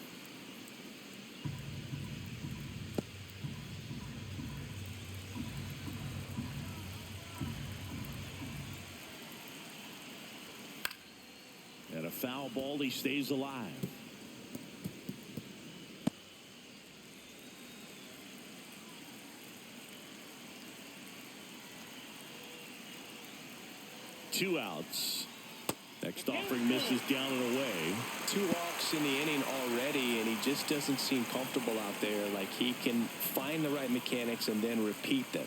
And a foul ball, he stays alive. Two outs. Next offering misses down and away. 2 walks in the inning already, and he just doesn't seem comfortable out there. Like he can find the right mechanics and then repeat them.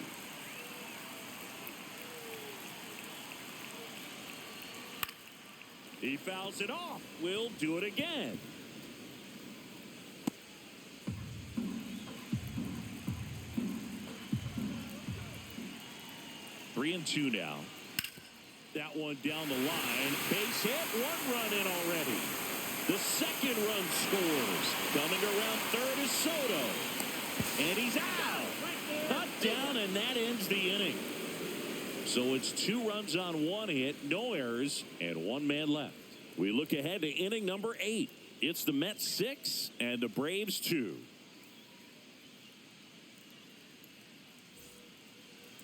He fouls it off. We'll do it again. 3-2 now. That one down the line. Base hit. 1 run in already. The second run scores. Coming around third is Soto. And he's out. Cut down, and that ends the inning. So it's 2 runs on 1 hit, no errors, and 1 man left. We look ahead to inning number 8. It's the Mets 6 and the Braves 2.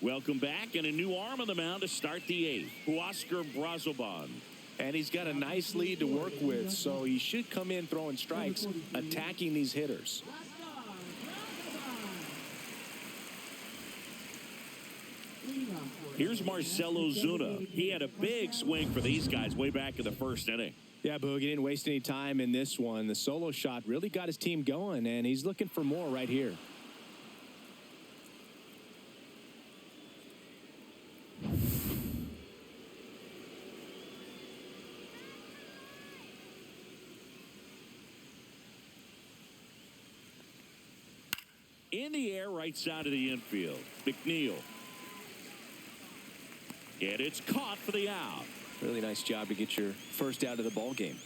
Welcome back, and a new arm on the mound to start the 8th. Huascar Brazoban. And he's got a nice lead to work with, so he should come in throwing strikes, attacking these hitters. Here's Marcell Ozuna. He had a big swing for these guys way back in the first inning. Yeah, Boog, he didn't waste any time in this one. The solo shot really got his team going, and he's looking for more right here. In the air, right side of the infield. McNeil. And it's caught for the out. Really nice job to get your first out of the ball game.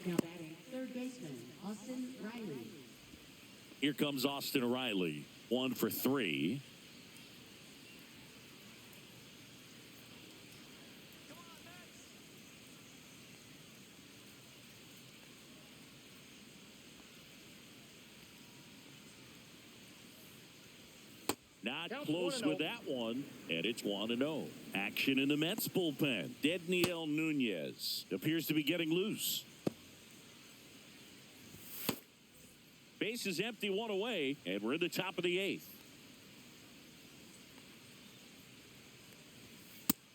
Now batting third baseman, Austin Riley. Here comes Austin Riley. 1 for 3. Not close with that one, and it's 1-0. Action in the Mets bullpen. Dedniel Nunez appears to be getting loose. Base is empty, 1 away, and we're in the top of the 8th.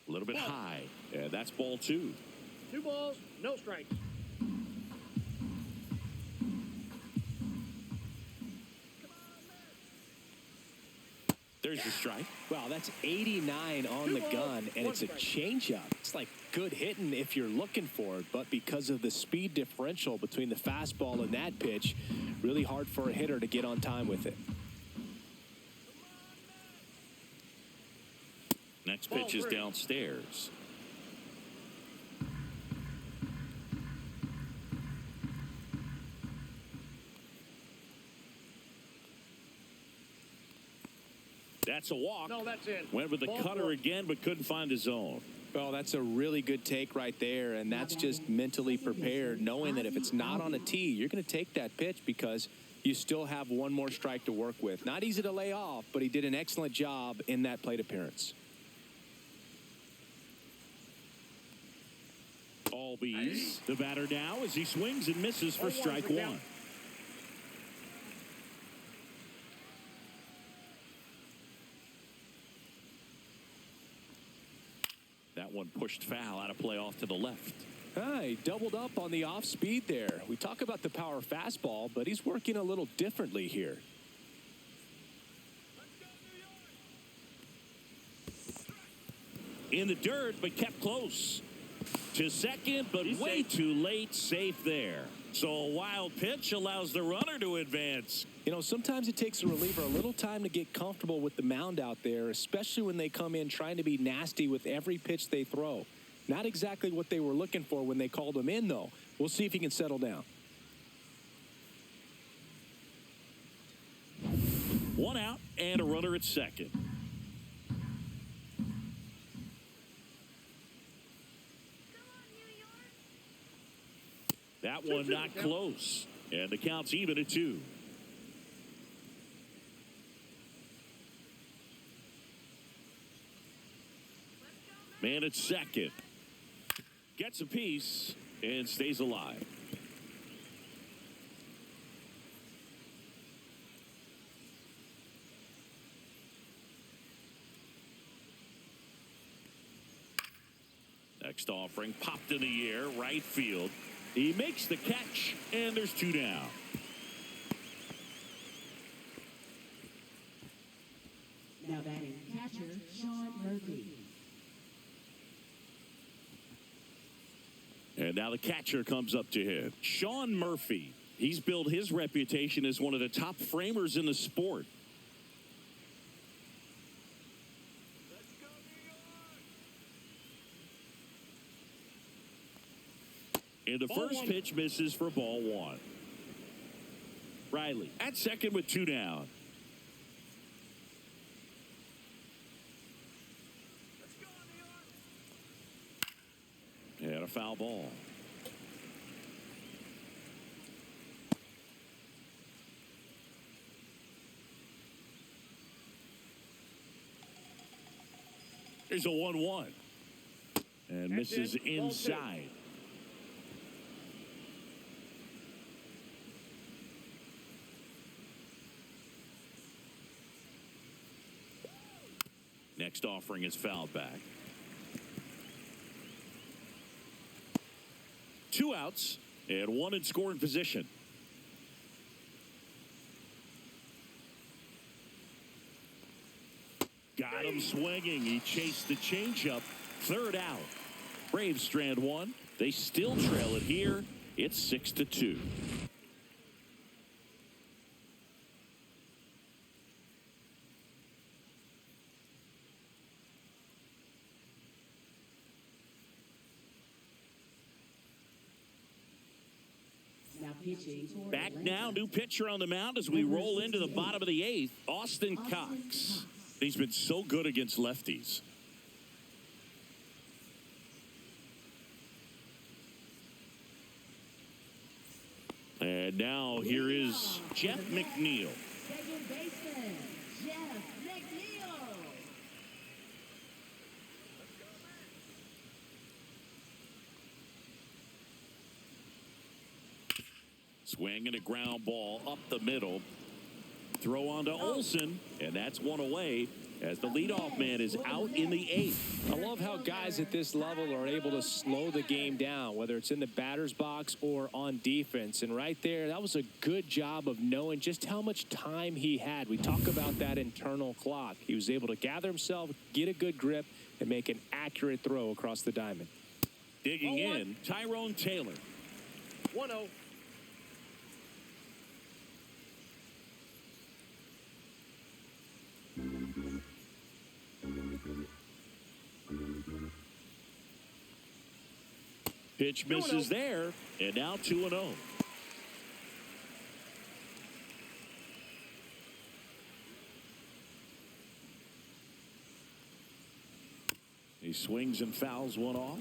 A little bit high, and that's ball 2. 2 balls, no strikes. There's the strike. Wow, that's 89 on the gun, and it's a changeup. It's like good hitting if you're looking for it, but because of the speed differential between the fastball and that pitch, really hard for a hitter to get on time with it. Next pitch is downstairs. That's a walk. No, that's it. Went with the cutter again, but couldn't find his zone. Well, that's a really good take right there, and that's just mentally prepared, knowing that if it's not on a tee, you're going to take that pitch because you still have 1 more strike to work with. Not easy to lay off, but he did an excellent job in that plate appearance. Albies, the batter now as he swings and misses for strike 1. That one pushed foul out of play off to the left. He doubled up on the off speed there. We talk about the power fastball, but he's working a little differently here. In the dirt, but kept close. To second, but way too late. Safe there. So a wild pitch allows the runner to advance. You know, sometimes it takes a reliever a little time to get comfortable with the mound out there, especially when they come in trying to be nasty with every pitch they throw. Not exactly what they were looking for when they called him in, though. We'll see if he can settle down. 1 out and a runner at second. That one not close. And the count's even at 2. Man at second. Gets a piece and stays alive. Next offering popped in the air, right field. He makes the catch, and there's 2 down. Now batting catcher, Sean Murphy. And now the catcher comes up to him. Sean Murphy. He's built his reputation as one of the top framers in the sport. And the Ball first one. pitch misses for ball one. Riley at second with 2 down. And a foul ball. There's a 1-1. And That's misses it. Ball inside. Next offering is fouled back. 2 outs and 1 in scoring position. Got him swinging. He chased the changeup. 3rd out. Braves strand 1. They still trail it here. It's 6-2. Now pitching for Back Atlanta. now, new pitcher on the mound as we roll into the bottom of the 8th. Austin Cox. He's been so good against lefties. And now here is Jeff McNeil. Second baseman, Jeff McNeil. Swinging a ground ball up the middle. Throw on to Olsen, and that's 1 away as the leadoff man is out in the 8th. I love how guys at this level are able to slow the game down, whether it's in the batter's box or on defense. And right there, that was a good job of knowing just how much time he had. We talk about that internal clock. He was able to gather himself, get a good grip, and make an accurate throw across the diamond. Digging 0-1. in, Tyrone Taylor. 1-0. Pitch misses there, and now 2-0. He swings and fouls one off.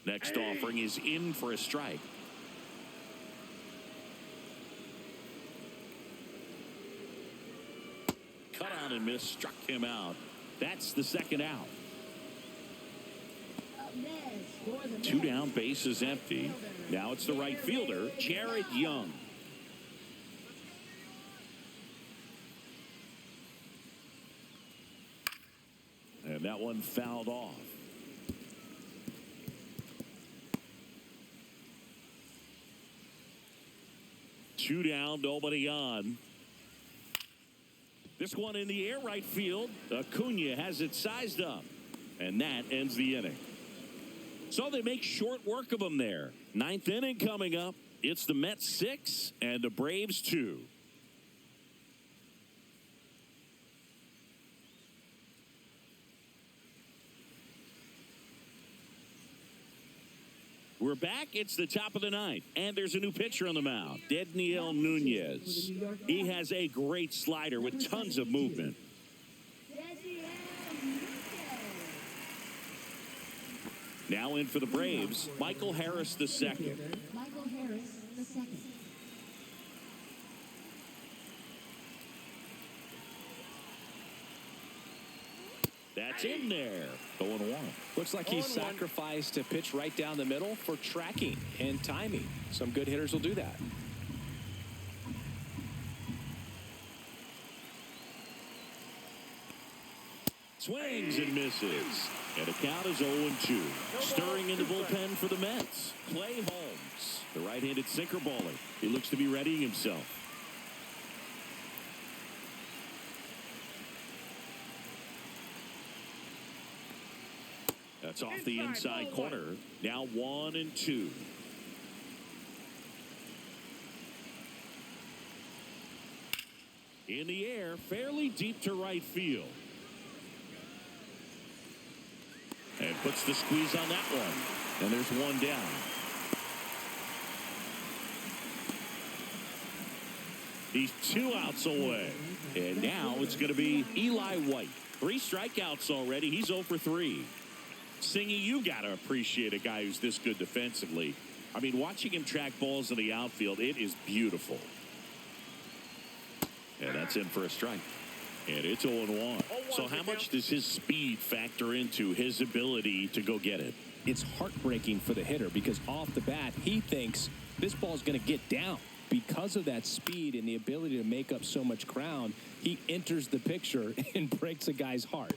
Next offering is in for a strike. Cut on and miss, struck him out. That's the 2nd out. Up next for the 2 Mets, down, base is empty. Now it's the right fielder, Jared Young. And that one fouled off. Two down, nobody on. This one in the air right field. Acuna has it sized up. And that ends the inning. So they make short work of them there. 9th inning coming up. It's the Mets 6 and the Braves 2. We're back. It's the top of the 9th, and there's a new pitcher on the mound, Dedniel Nunez. He has a great slider with tons of movement. Now in for the Braves, Michael Harris the second. Michael Harris the second. That's in there. 0-1. Looks like he sacrificed a pitch right down the middle for tracking and timing. Some good hitters will do that. Swings and misses. And the count is 0-2. Stirring in the bullpen for the Mets. Clay Holmes, the right-handed sinker baller. He looks to be readying himself. That's off the inside corner. Now 1-2. In the air, fairly deep to right field. And puts the squeeze on that one. And there's one down. He's 2 outs away. And now it's going to be Eli White. 3 strikeouts already. He's 0 for 3. Singy, you got to appreciate a guy who's this good defensively. I mean, watching him track balls in the outfield, it is beautiful. And that's in for a strike. And it's 0-1. So how much does his speed factor into his ability to go get it? It's heartbreaking for the hitter because off the bat, he thinks this ball's going to get down. Because of that speed and the ability to make up so much ground, he enters the picture and breaks a guy's heart.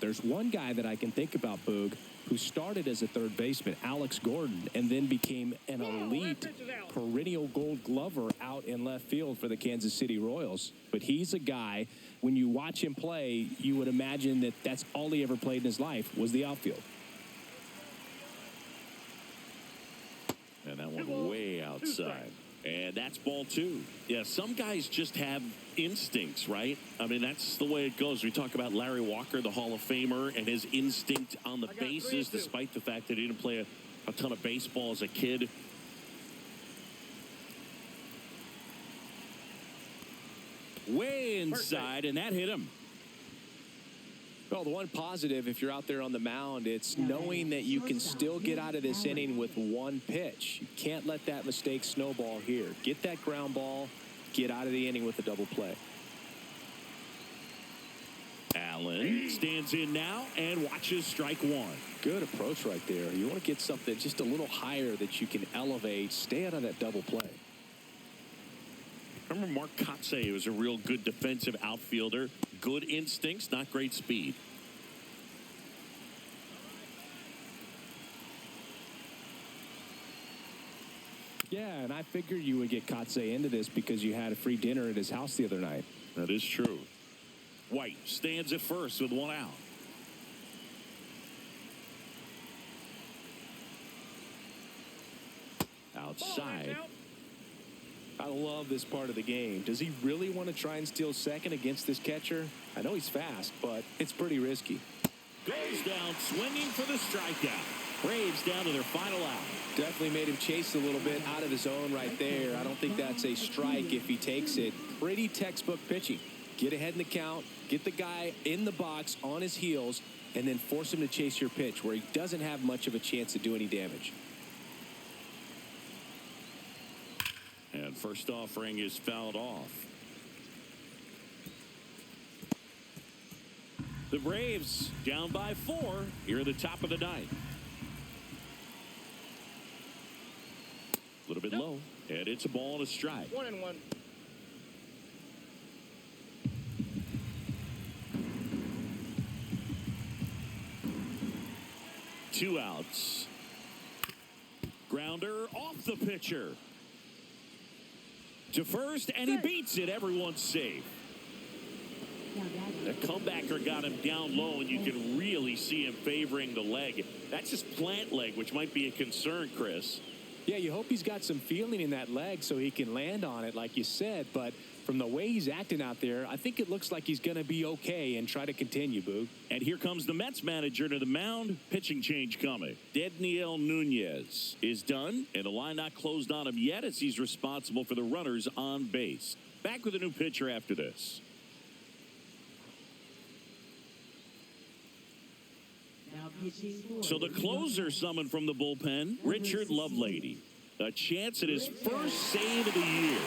There's one guy that I can think about, Boog, who started as a third baseman, Alex Gordon, and then became an elite perennial gold glover out in left field for the Kansas City Royals. But he's a guy, when you watch him play, you would imagine that that's all he ever played in his life was the outfield. And that one way outside. And that's ball 2. Yeah, some guys just have instincts, right? I mean, that's the way it goes. We talk about Larry Walker, the Hall of Famer, and his instinct on the bases, despite the fact that he didn't play a ton of baseball as a kid. Way inside, and that hit him. Well, the one positive, if you're out there on the mound, it's knowing that you can still get out of this inning with 1 pitch. You can't let that mistake snowball here. Get that ground ball, get out of the inning with a double play. Allen stands in now and watches strike 1. Good approach right there. You want to get something just a little higher that you can elevate. Stay out of that double play. Remember Mark Kotsay was a real good defensive outfielder. Good instincts, not great speed. Yeah, and I figured you would get Kotsay into this because you had a free dinner at his house the other night. That is true. White stands at first with 1 out. Outside. I love this part of the game. Does he really want to try and steal second against this catcher? I know he's fast, but it's pretty risky. Goes down swinging for the strikeout. Braves down to their final out. Definitely made him chase a little bit out of his zone right there. I don't think that's a strike if he takes it. Pretty textbook pitching. Get ahead in the count, get the guy in the box on his heels, and then force him to chase your pitch where he doesn't have much of a chance to do any damage. And first offering is fouled off. The Braves down by 4 here at the top of the 9th. A little bit low, and it's a ball and a strike. 1-1. Two outs. Grounder off the pitcher. To first, and he beats it. Everyone's safe. The comebacker got him down low, and you can really see him favoring the leg. That's his plant leg, which might be a concern, Chris. Yeah, you hope he's got some feeling in that leg so he can land on it, like you said. But from the way he's acting out there, I think it looks like he's going to be okay and try to continue, Boog. And here comes the Mets manager to the mound. Pitching change coming. Dedniel Nunez is done, and the line not closed on him yet as he's responsible for the runners on base. Back with a new pitcher after this. So the closer summoned from the bullpen, Richard Lovelady. A chance at his first save of the year.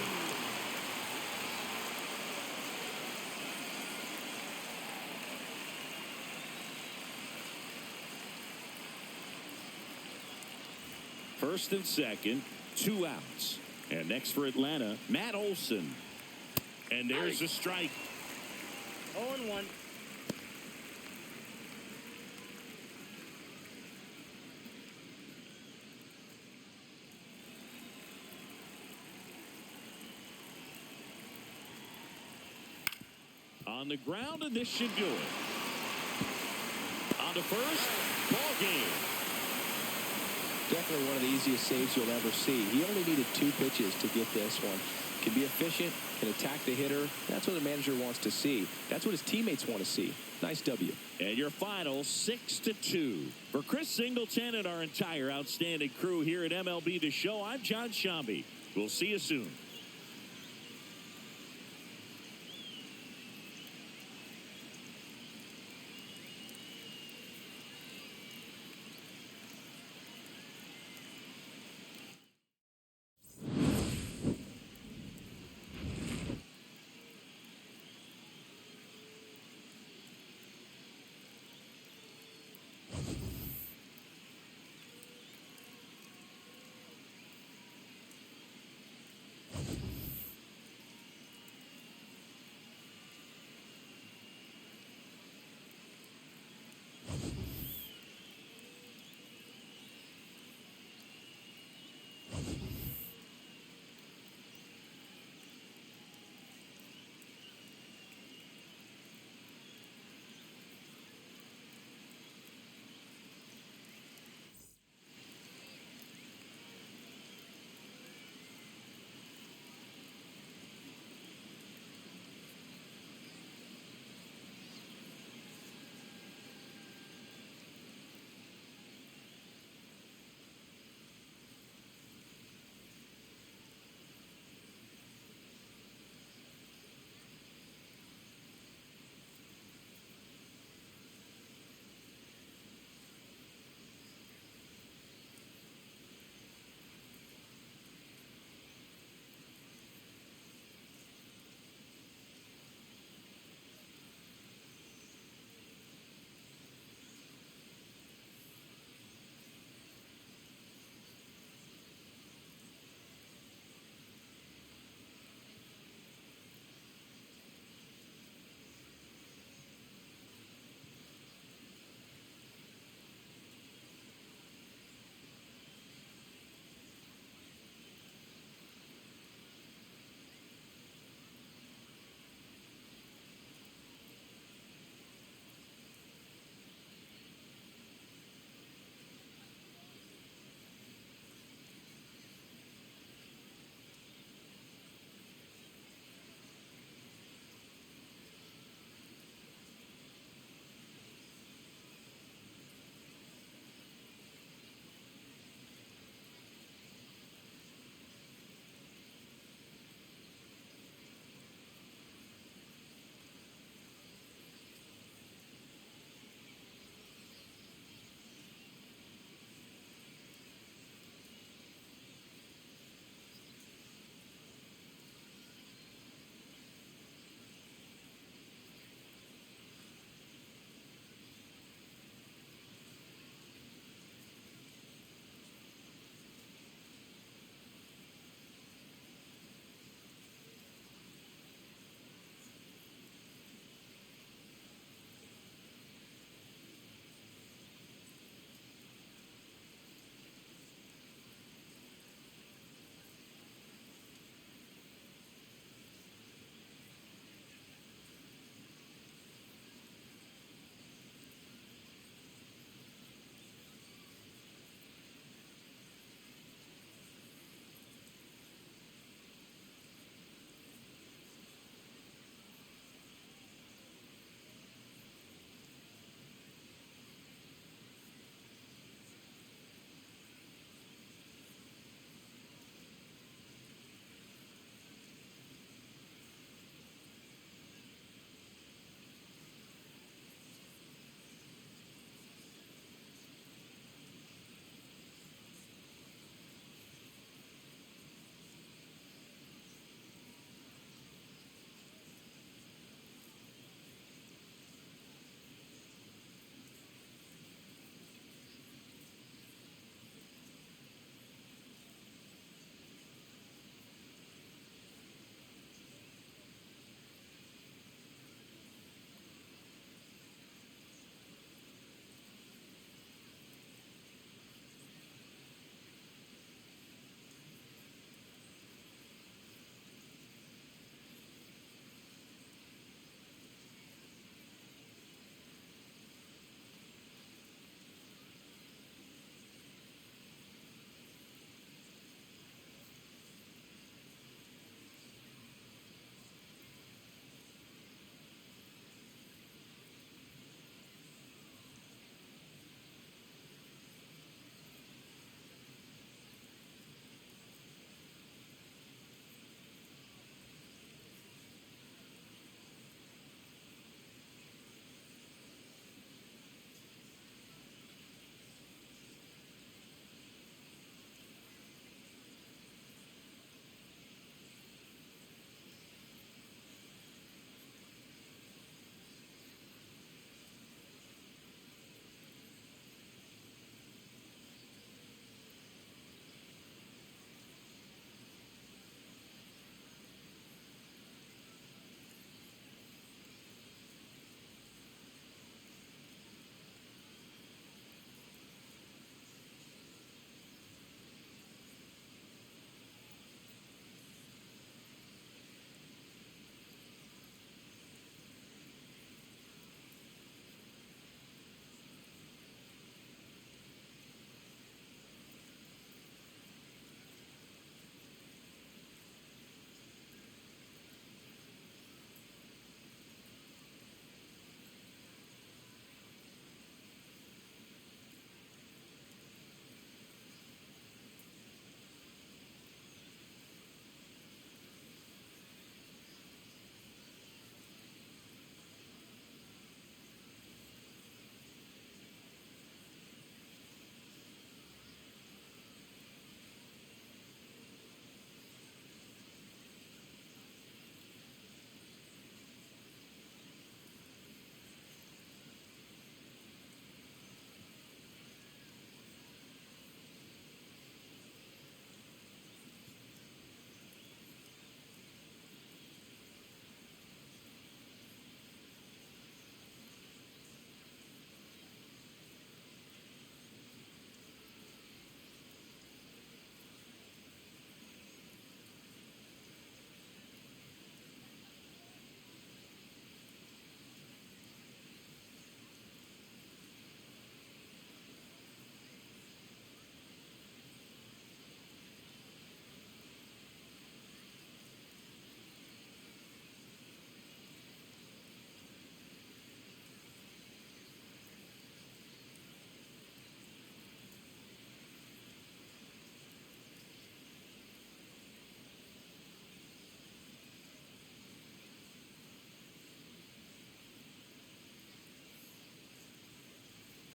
First and second, 2 outs. And next for Atlanta, Matt Olson. And there's a strike. 0-1. On the ground, and this should do it. On to first, ball game. Definitely one of the easiest saves you'll ever see. He only needed 2 pitches to get this one. can be efficient, can attack the hitter. That's what the manager wants to see. That's what his teammates want to see. Nice W. And your final 6-2. For Chris Singleton and our entire outstanding crew here at MLB The Show, I'm John Shambi. We'll see you soon.